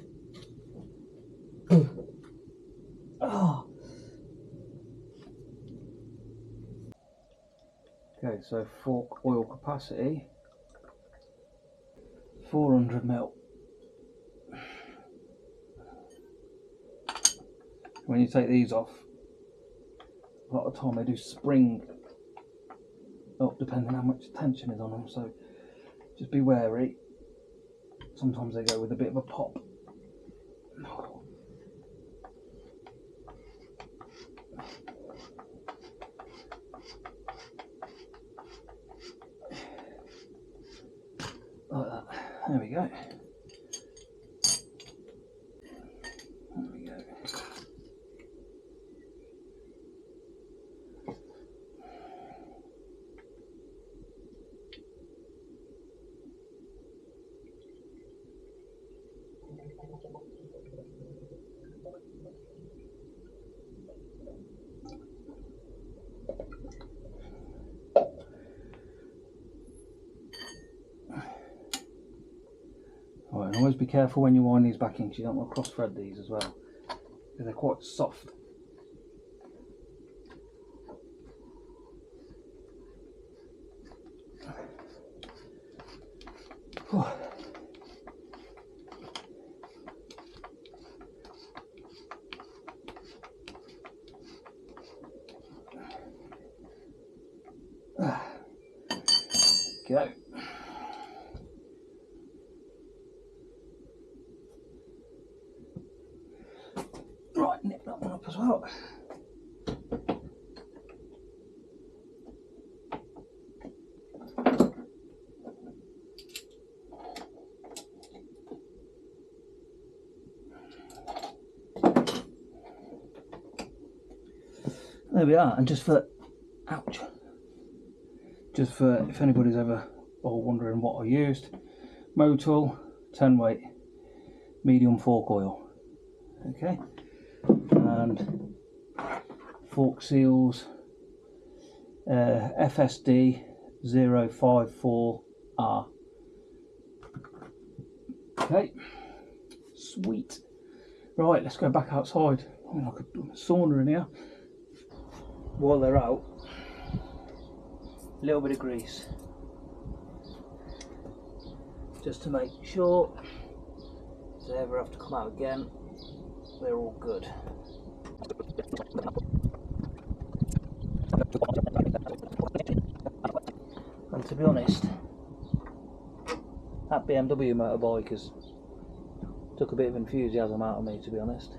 Oh. Okay, so fork oil capacity 400 ml. When you take these off, a lot of time they do spring up depending how much tension is on them, so just be wary. Sometimes they go with a bit of a pop. Like that. There we go. There we go. Right, and always be careful when you wind these back in, because you don't want to cross thread these as well, because they're quite soft. Go. Right, nip that one up as well. There we are, and just for, ouch, just for if anybody's ever wondering what I used, Motul 10 weight medium fork oil, okay, and fork seals FSD 054R. Okay, sweet. Right, let's go back outside. I mean, like a sauna in here. While they're out, a little bit of grease. Just to make sure if they ever have to come out again, they're all good. And to be honest, that BMW motorbike has took a bit of enthusiasm out of me, to be honest.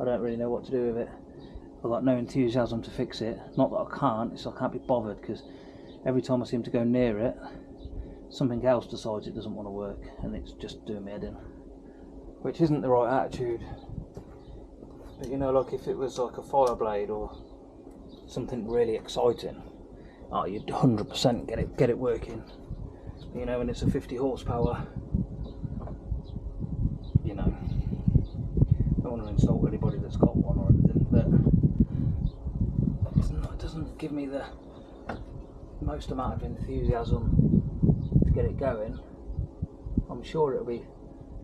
I don't really know what to do with it. I've got no enthusiasm to fix it. Not that I can't, it's I can't be bothered, because every time I seem to go near it, something else decides it doesn't want to work, and it's just doing me head in. Which isn't the right attitude. But you know, like if it was like a Fireblade or something really exciting, oh, you'd 100% get it working. You know, when it's a 50 horsepower, you know, I don't want to insult anybody that's got one or anything, but it doesn't give me the most amount of enthusiasm to get it going. I'm sure it'll be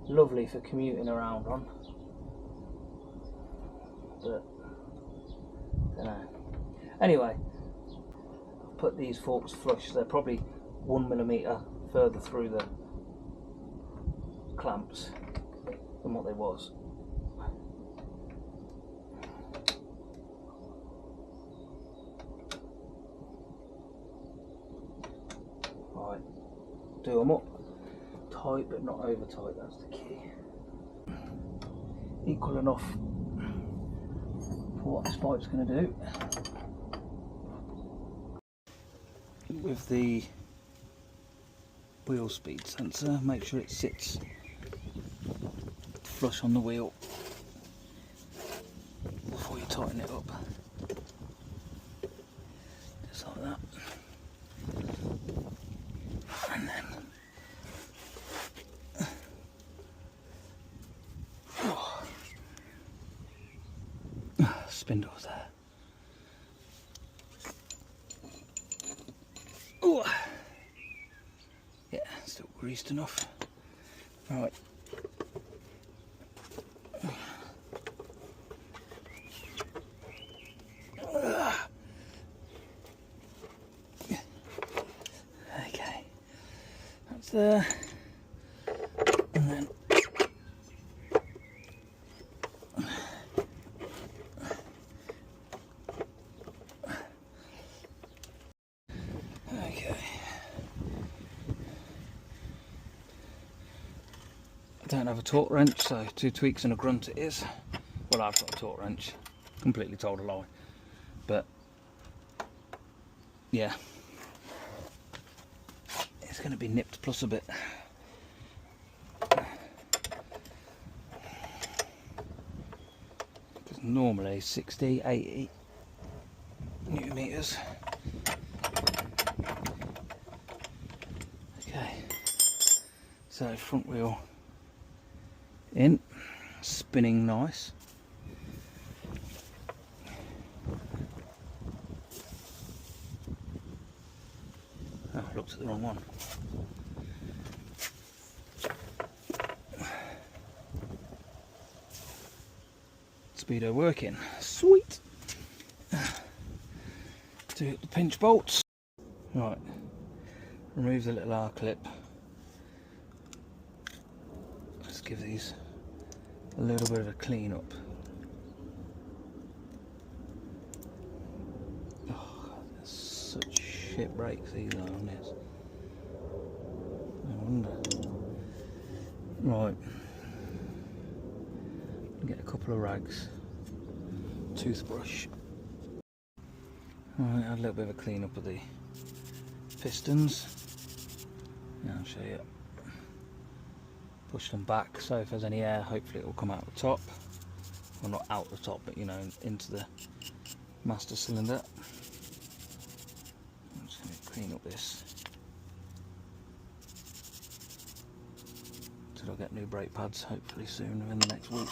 lovely for commuting around on, but I don't know. Anyway, I've put these forks flush. They're probably 1mm further through the clamps than what they was. Right, do them up tight but not over tight, that's the key. Equal enough for what this pipe's going to do. With the wheel speed sensor, make sure it sits flush on the wheel before you tighten it up. Just like that. And then spindles there. Ooh. Yeah, still greased enough. Right. Okay, that's there. And then I don't have a torque wrench, so 2 tweaks and a grunt it is. Well, I've got a torque wrench. Completely told a lie. But yeah, it's going to be nipped plus a bit. Because normally 60, 80 newton meters. Okay, so front wheel in, spinning nice. Oh, I looked at the wrong one. Speedo working, sweet. Do the pinch bolts. Right, remove the little R clip. Let's give these a little bit of a clean up. Oh, there's such shit brakes these are on this. I wonder. Right. Get a couple of rags. Toothbrush. Right, add a little bit of a clean up of the pistons. Yeah, I'll show you. Push them back, so if there's any air, hopefully it will come out the top. Well, not out the top, but you know, into the master cylinder. I'm just going to clean up this until I get new brake pads, hopefully soon, within the next week.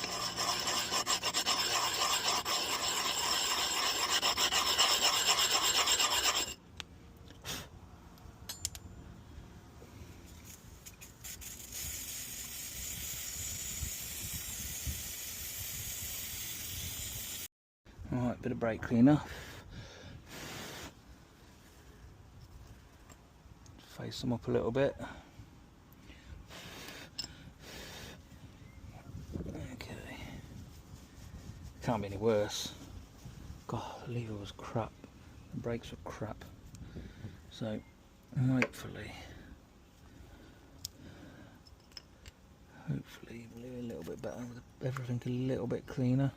Right, bit of brake cleaner. Face them up a little bit. Okay. Can't be any worse. God, the lever was crap. The brakes were crap. So, hopefully we'll do a little bit better with everything a little bit cleaner.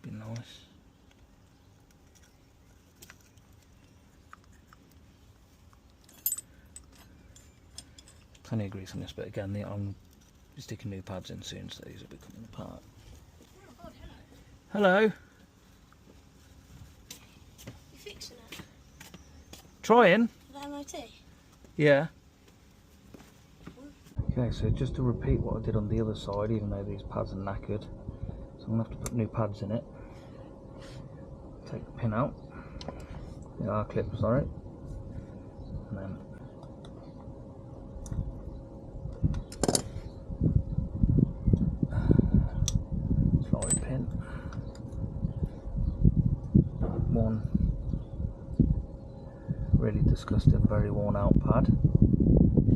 Be nice. Plenty of grease on this, but again, I'm sticking new pads in soon, so these will be coming apart. Oh God, hello. Hello. You fixing it? Trying. For the MOT? Yeah. Okay, so just to repeat what I did on the other side, even though these pads are knackered, so I'm going to have to put new pads in it. Take the pin out, the R clip, sorry, and then slide pin, one really disgusting, very worn out pad,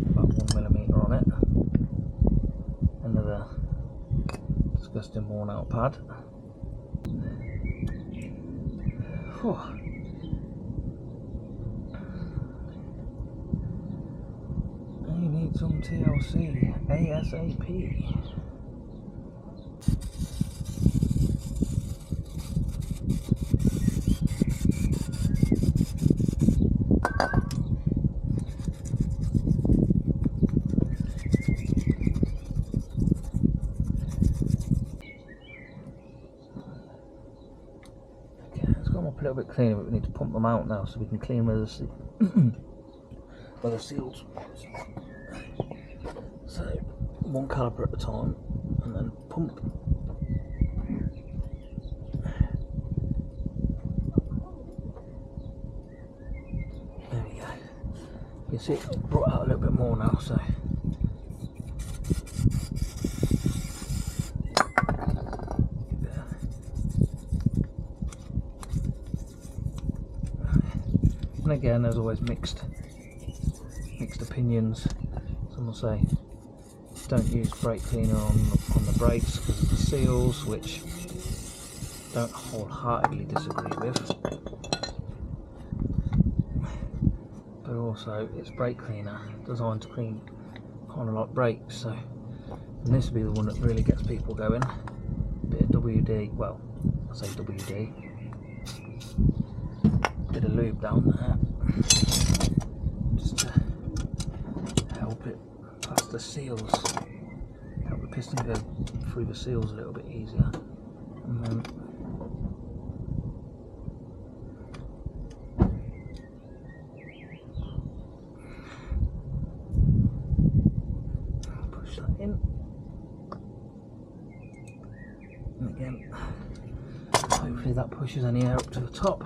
about 1mm on it, another disgusting worn out pad. Whew. You need some TLC ASAP. A little bit cleaner, but we need to pump them out now so we can clean where the seals. So one caliper at a time, and then pump. There we go. You see, it brought out a little bit more now. So. And again, there's always mixed opinions. Some will say don't use brake cleaner on the brakes because of the seals, which I don't wholeheartedly disagree with. But also, it's brake cleaner designed to clean kind of like brakes. So, and this will be the one that really gets people going. Bit of WD, well, I say WD. Bit of lube down there, just to help it past the seals, help the piston go through the seals a little bit easier, and then push that in, and again, hopefully that pushes any air up to the top.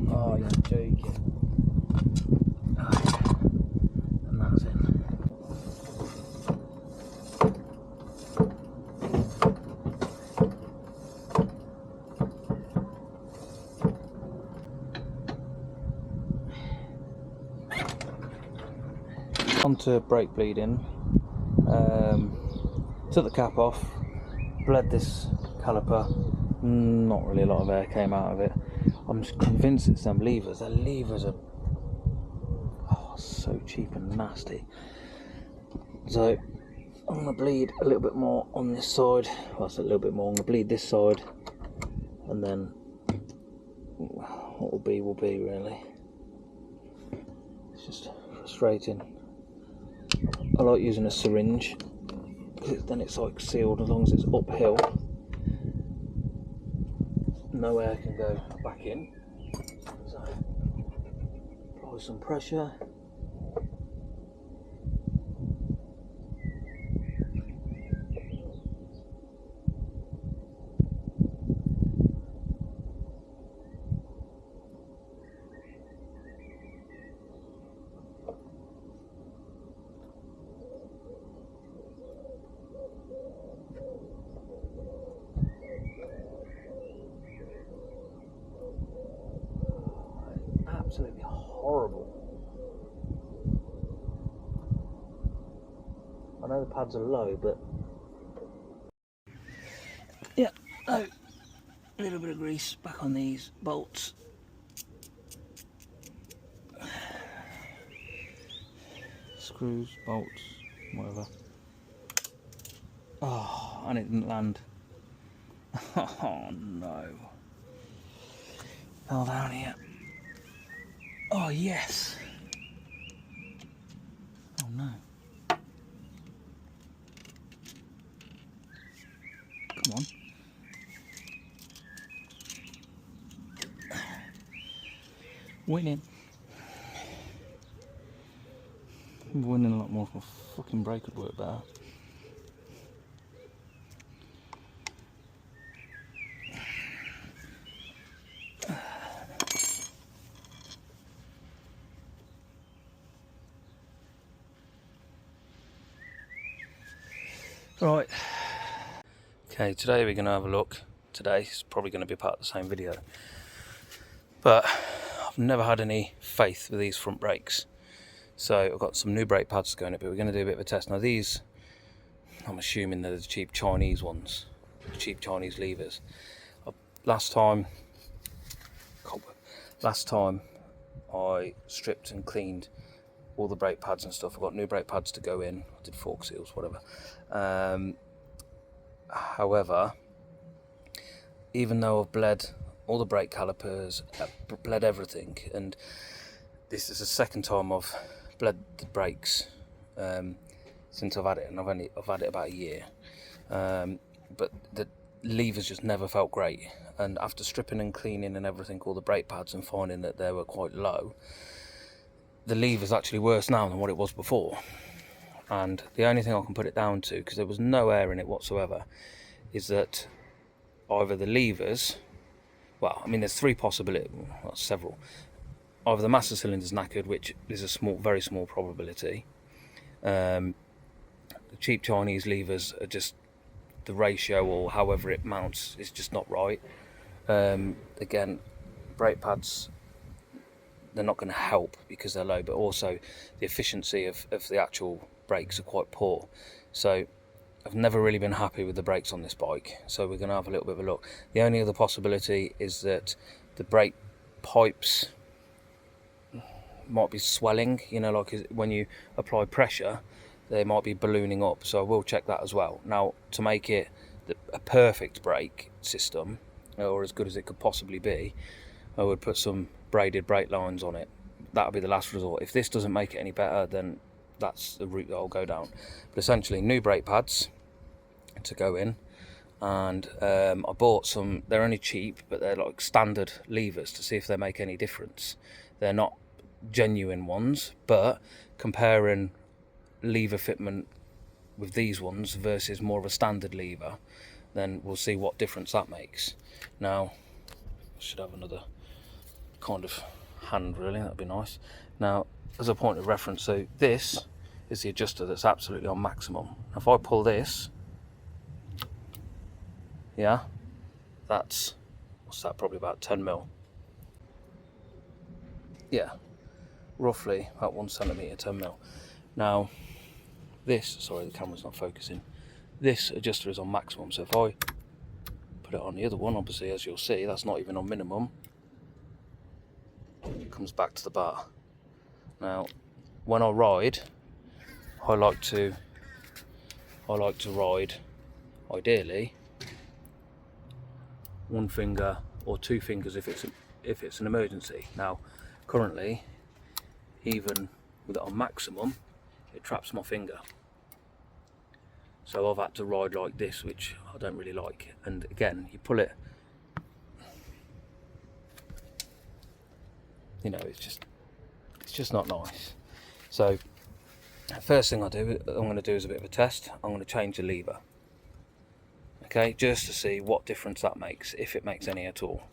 Oh, you're joking. Okay. And that's it. On to brake bleeding. Took the cap off, bled this caliper. Not really a lot of air came out of it. I'm just convinced it's them levers. The levers are so cheap and nasty. So I'm going to bleed a little bit more on this side. Well, that's a little bit more. I'm going to bleed this side, and then what will be really. It's just frustrating. I like using a syringe because then it's like sealed as long as it's uphill. No air can go back in. So apply some pressure. absolutely horrible. I know the pads are low, but yeah, oh, a little bit of grease back on these bolts. Screws, bolts, whatever. Oh, and it didn't land. Oh no. Fell down here. Oh yes. Oh no. Come on. Winning. Winning a lot more if my fucking brake would work better. Right. Okay, today we're going to have a look. Today is probably going to be part of the same video. But I've never had any faith with these front brakes. So I've got some new brake pads going up, but we're going to do a bit of a test. Now these, I'm assuming they're the cheap Chinese ones, cheap Chinese levers. Last time I stripped and cleaned all the brake pads and stuff. I've got new brake pads to go in. I did fork seals, whatever. However, even though I've bled all the brake calipers, bled everything, and this is the second time I've bled the brakes since I've had it, and I've had it about a year. But the levers just never felt great, and after stripping and cleaning and everything, all the brake pads, and finding that they were quite low, the lever's actually worse now than what it was before. And the only thing I can put it down to, because there was no air in it whatsoever, is that either the levers, well, I mean, there's three possibilities, well, several. Either the master cylinder's knackered, which is a very small probability. The cheap Chinese levers are just, the ratio or however it mounts is just not right. Again, brake pads, they're not going to help because they're low, but also the efficiency of the actual brakes are quite poor. So I've never really been happy with the brakes on this bike, so we're going to have a little bit of a look. The only other possibility is that the brake pipes might be swelling, you know, like when you apply pressure they might be ballooning up, so I will check that as well. Now, to make it a perfect brake system, or as good as it could possibly be, I would put some braided brake lines on it. That would be the last resort. If this doesn't make it any better, then that's the route that I'll go down. But essentially, new brake pads to go in, and I bought some. They're only cheap, but they're like standard levers to see if they make any difference. They're not genuine ones, but comparing lever fitment with these ones versus more of a standard lever, then we'll see what difference that makes. Now, I should have another kind of hand, really, that'd be nice. Now, as a point of reference, so this is the adjuster that's absolutely on maximum. If I pull this, yeah, that's, what's that, probably about 10 mil. Yeah, roughly about 1 centimetre, 10 mil. Now, this, sorry, the camera's not focusing. This adjuster is on maximum, so if I put it on the other one, obviously, as you'll see, that's not even on minimum. It comes back to the bar. Now, when I ride, I like to ride, ideally, one finger or two fingers if it's an emergency. Now, currently, even with it on maximum, it traps my finger. So I've had to ride like this, which I don't really like. And again, you pull it, you know, it's just not nice. So first thing I'm going to do is a bit of a test. I'm going to change the lever, okay, just to see what difference that makes, if it makes any at all.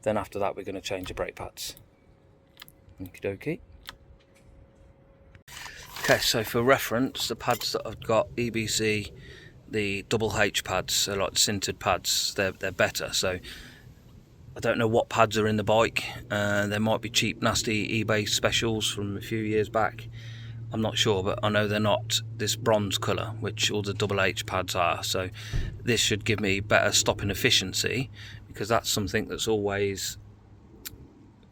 Then after that, we're going to change the brake pads. Okie dokie. Okay, so for reference, the pads that I've got, EBC, the double H pads, so like sintered pads, they're better. So I don't know what pads are in the bike. There might be cheap, nasty eBay specials from a few years back. I'm not sure, but I know they're not this bronze colour, which all the double H pads are. So this should give me better stopping efficiency, because that's something that's always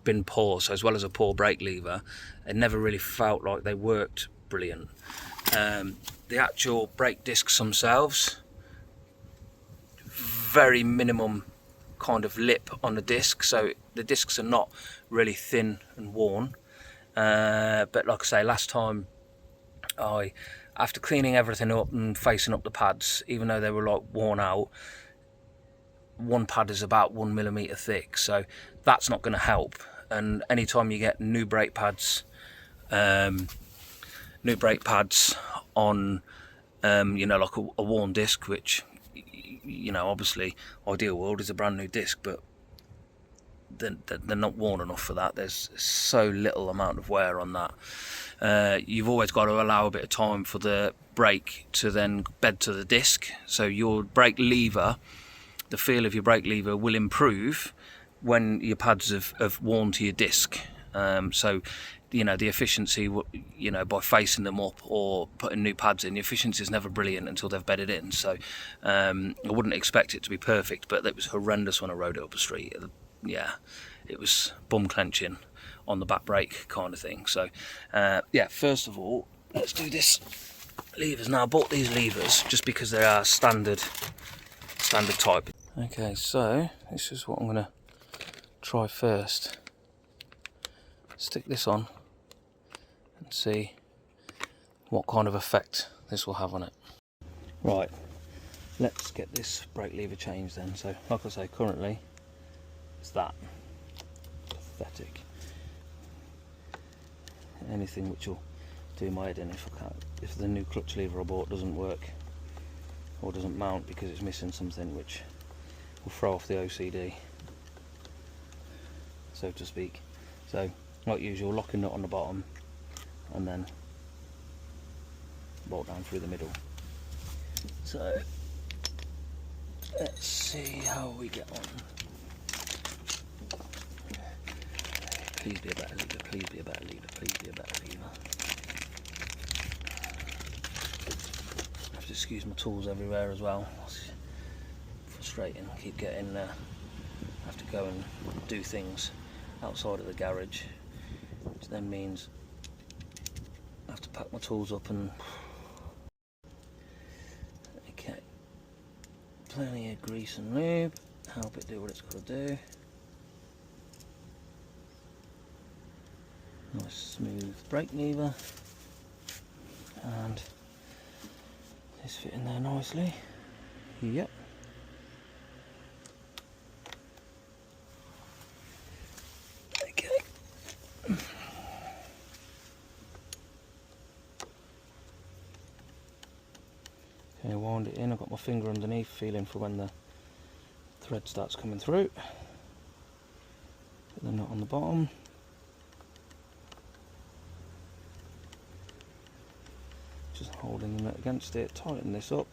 been poor. So as well as a poor brake lever, it never really felt like they worked brilliant. The actual brake discs themselves, very minimum kind of lip on the disc, so the discs are not really thin and worn. But like I say, last time after cleaning everything up and facing up the pads, even though they were like worn out, one pad is about 1 millimeter thick, so that's not going to help. And anytime you get new brake pads on you know, like a worn disc, which, you know, obviously ideal world is a brand new disc, but they're not worn enough for that. There's so little amount of wear on that. You've always got to allow a bit of time for the brake to then bed to the disc, so your brake lever, the feel of your brake lever will improve when your pads have worn to your disc. So, you know, the efficiency, you know, by facing them up or putting new pads in, the efficiency is never brilliant until they've bedded in. So I wouldn't expect it to be perfect, but it was horrendous when I rode it up the street. Yeah, it was bum clenching on the back brake kind of thing. So yeah, first of all, let's do this levers. Now I bought these levers just because they are standard type. Okay, so this is what I'm gonna try first. Stick this on and see what kind of effect this will have on it. Right, let's get this brake lever changed then. So like I say, currently it's that. Pathetic. Anything which will do my head in if the new clutch lever I bought doesn't work or doesn't mount because it's missing something, which will throw off the OCD, so to speak. So like usual, locking nut on the bottom and then bolt down through the middle. So let's see how we get on. Please be a better lever, please be a better lever, please be a better lever. I have to excuse my tools everywhere as well. It's frustrating, keep getting have to go and do things outside of the garage, which then means I have to pack my tools up and... Okay, plenty of grease and lube, help it do what it's got to do. Nice smooth brake lever, and it's fitting there nicely. Yep. Okay. Okay, wind it in. I've got my finger underneath, feeling for when the thread starts coming through. Put the nut on the bottom. Just holding the nut against it, tighten this up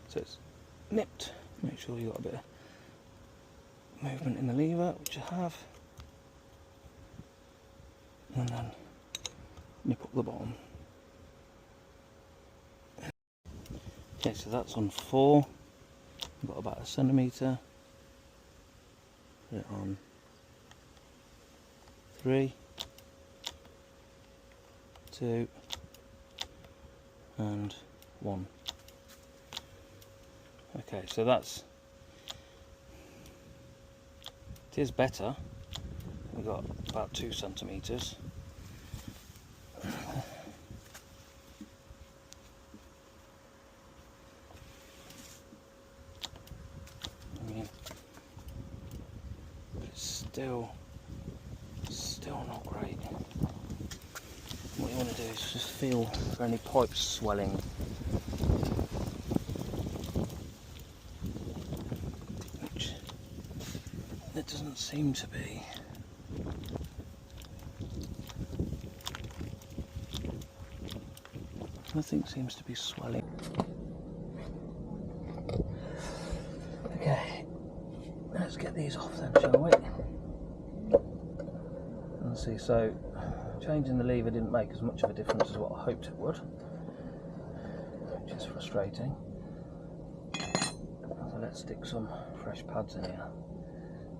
so it's nipped. Make sure you've got a bit of movement in the lever, which I have, and then nip up the bottom. Okay, so that's on 4. I've got about 1 centimetre. Put it on 3, 2, and 1. Okay, so it is better. We've got about 2 centimetres. I mean, it's still not great. What you want to do is just feel for any pipes swelling. Which there doesn't seem to be. Nothing seems to be swelling. Okay, let's get these off then, shall we? obviously, so changing the lever didn't make as much of a difference as what I hoped it would, which is frustrating. So let's stick some fresh pads in here,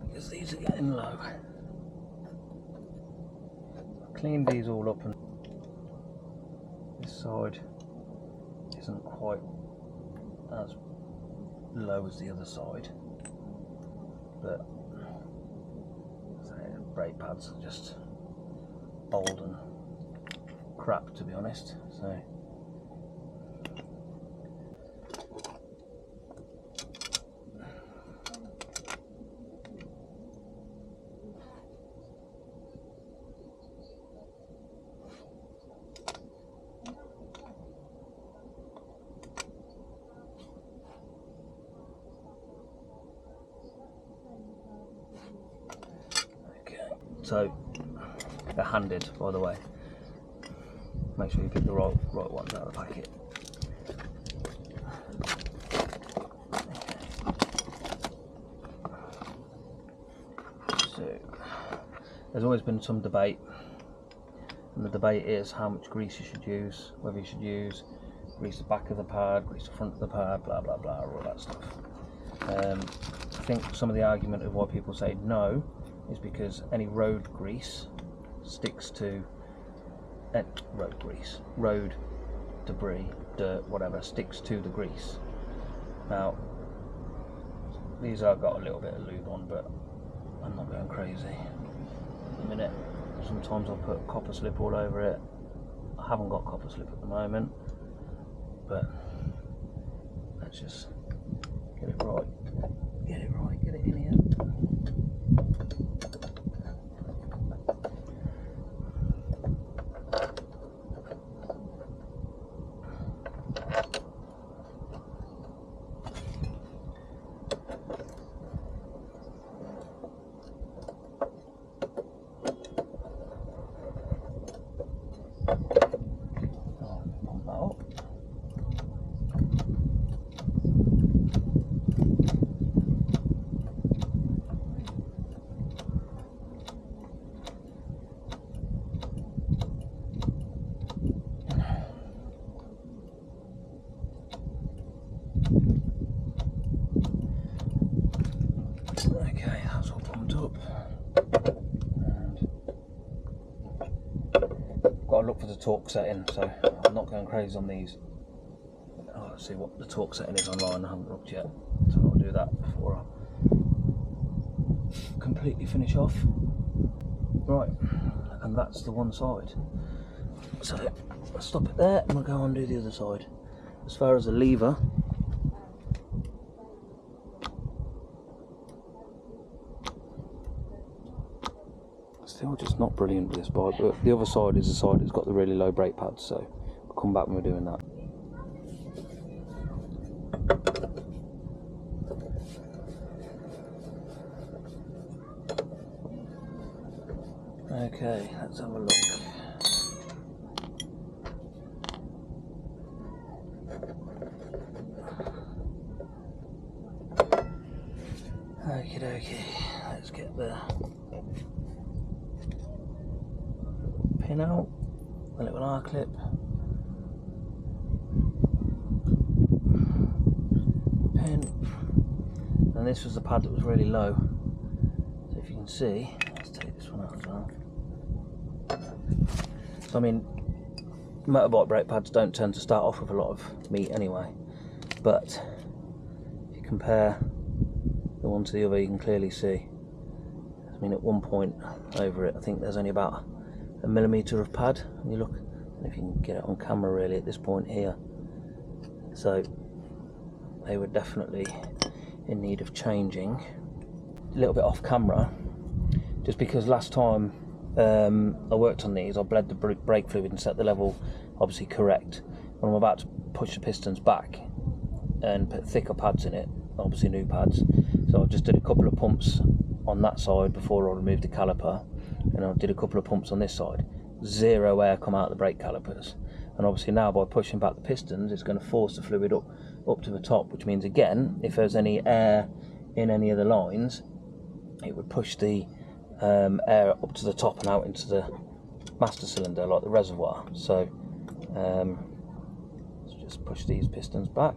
because these are getting low. I cleaned these all up, and this side isn't quite as low as the other side, but brake pads are just old and crap, to be honest. So So they're handed, by the way. Make sure you pick the right ones out of the packet. So there's always been some debate, and the debate is how much grease you should use, whether you should use grease the back of the pad, grease the front of the pad, blah blah blah, all that stuff. I think some of the argument of why people say no is because any road grease sticks to road debris, dirt, whatever, sticks to the grease. Now these have got a little bit of lube on, but I'm not going crazy at the minute. Sometimes I'll put copper slip all over it. I haven't got copper slip at the moment, but let's just get it right, get it in here. Okay, that's all pumped up. And I've got to look for the torque setting, so I'm not going crazy on these. Let's see what the torque setting is online. I haven't looked yet, so I'll do that before I completely finish off. Right, and that's the one side. So I'll stop it there and we'll go on and do the other side. As far as the lever, still just not brilliant with this bike, but the other side is the side that's got the really low brake pads, so we'll come back when we're doing that. Okay, let's have a look. Okie dokie, let's get the pin out, a little R clip, pin, and this was the pad that was really low, so if you can see, let's take this one out as well. So I mean, motorbike brake pads don't tend to start off with a lot of meat anyway, but if you compare the one to the other, you can clearly see, I mean at one point over it, I think there's only about a millimetre of pad, and you look, and if you can get it on camera really at this point here, so they were definitely in need of changing. A little bit off camera, just because last time I worked on these, I bled the brake fluid and set the level obviously correct. When I'm about to push the pistons back and put thicker pads in it, obviously new pads, so I just did a couple of pumps on that side before I removed the caliper, and I did a couple of pumps on this side. Zero air come out of the brake calipers, and obviously now by pushing back the pistons it's going to force the fluid up to the top, which means again if there's any air in any of the lines it would push the air up to the top and out into the master cylinder, like the reservoir. So let's just push these pistons back.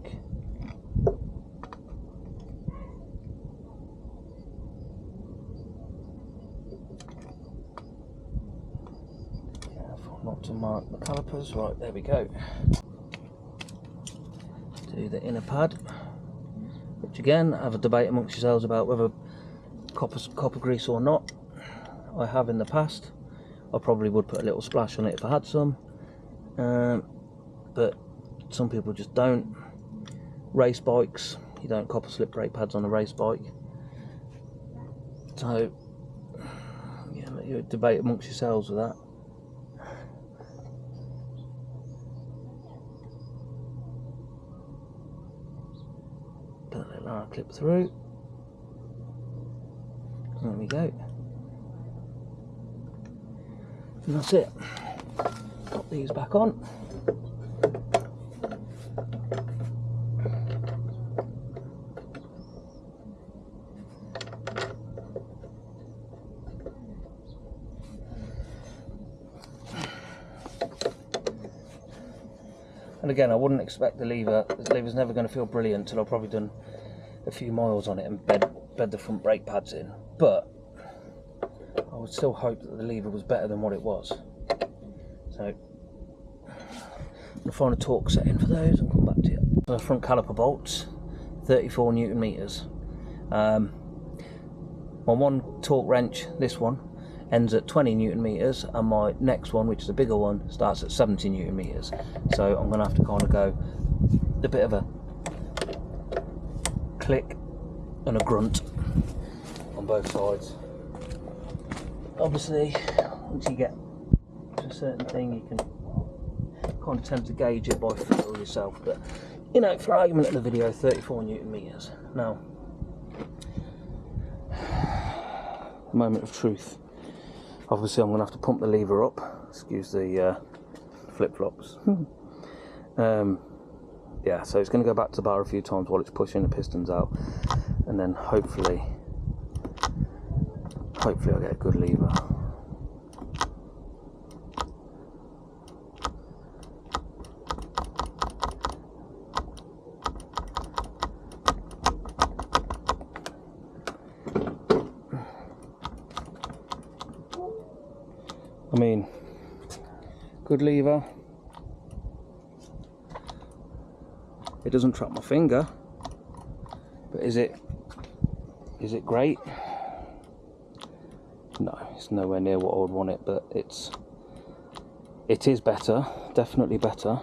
Careful not to mark the calipers. Right, there we go. Do the inner pad, which again, have a debate amongst yourselves about whether copper grease or not. I have in the past. I probably would put a little splash on it if I had some, but some people just don't. Race bikes, you don't copper slip brake pads on a race bike. So yeah, you debate amongst yourselves with that. Put a little R clip through. There we go. And that's it. Pop these back on. And again, I wouldn't expect the lever's never going to feel brilliant until I've probably done a few miles on it and bed the front brake pads in. But I would still hope that the lever was better than what it was. So I'm going to find a torque setting for those and come back to you. The front caliper bolts, 34 Newton meters. My one torque wrench, this one, ends at 20 Newton meters, and my next one, which is a bigger one, starts at 70 Newton meters. So I'm going to have to kind of go a bit of a click and a grunt on both sides. Obviously, once you get to a certain thing, you can kind of tend to gauge it by feel yourself, but you know, for argument of the video, 34 Newton meters. Now, the moment of truth. Obviously, I'm going to have to pump the lever up. Excuse the flip-flops. Yeah, so it's going to go back to the bar a few times while it's pushing the pistons out, and then hopefully I'll get a good lever. I mean, good lever. It doesn't trap my finger, but is it great? No, it's nowhere near what I would want it, but it is better, definitely better.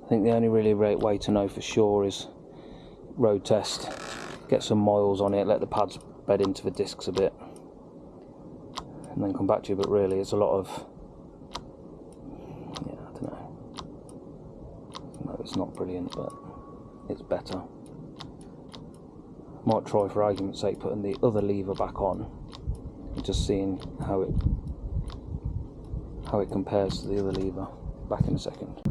I think the only really great way to know for sure is road test, get some miles on it, let the pads bed into the discs a bit, and then come back to you. But really, it's a lot of, yeah, I don't know. No, it's not brilliant, but it's better. Might try, for argument's sake, putting the other lever back on and just seeing how it compares to the other lever. Back in a second.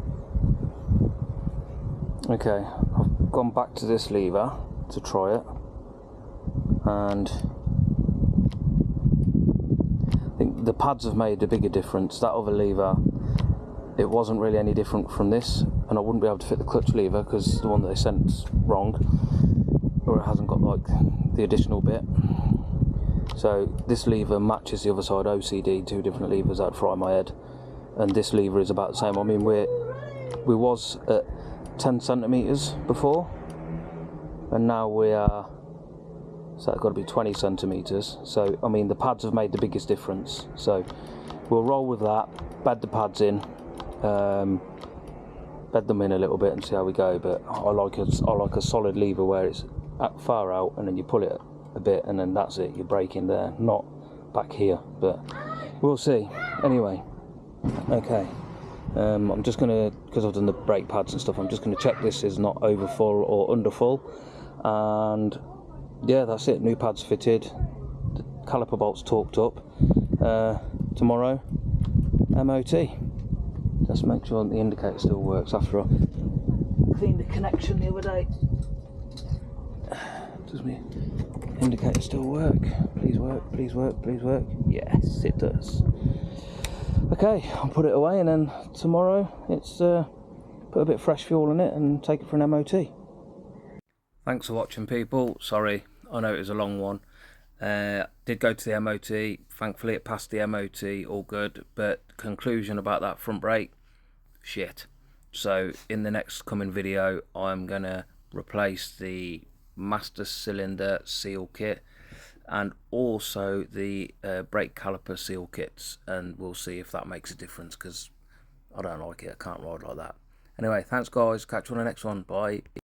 Okay, I've gone back to this lever to try it, and I think the pads have made a bigger difference. That other lever, it wasn't really any different from this, and I wouldn't be able to fit the clutch lever because the one that they sent's wrong, or it hasn't got like the additional bit. So this lever matches the other side OCD, two different levers. That'd fry my head. And this lever is about the same. I mean, we was at 10 centimeters before, and now we are, so it's got to be 20 centimeters. So I mean, the pads have made the biggest difference. So we'll roll with that, bed the pads in, bed them in a little bit and see how we go. But I like a solid lever where it's far out, and then you pull it a bit, and then that's it, you're braking there, not back here. But we'll see. Anyway, okay, I'm just gonna, because I've done the brake pads and stuff, I'm just gonna check this is not over full or under full, and yeah, that's it. New pads fitted, the caliper bolts torqued up. Tomorrow MOT. Just make sure that the indicator still works after I cleaned the connection the other day. Does me Indicator still work. Please work, please work, please work. Yes, it does. Okay, I'll put it away, and then tomorrow it's put a bit of fresh fuel in it and take it for an MOT. Thanks for watching, people. Sorry, I know it was a long one. Did go to the MOT. Thankfully it passed the MOT, all good, but conclusion about that front brake, shit. So in the next coming video I'm gonna replace the master cylinder seal kit and also the brake caliper seal kits, and we'll see if that makes a difference, because I don't like it. I can't ride like that. Anyway, thanks guys, catch you on the next one. Bye.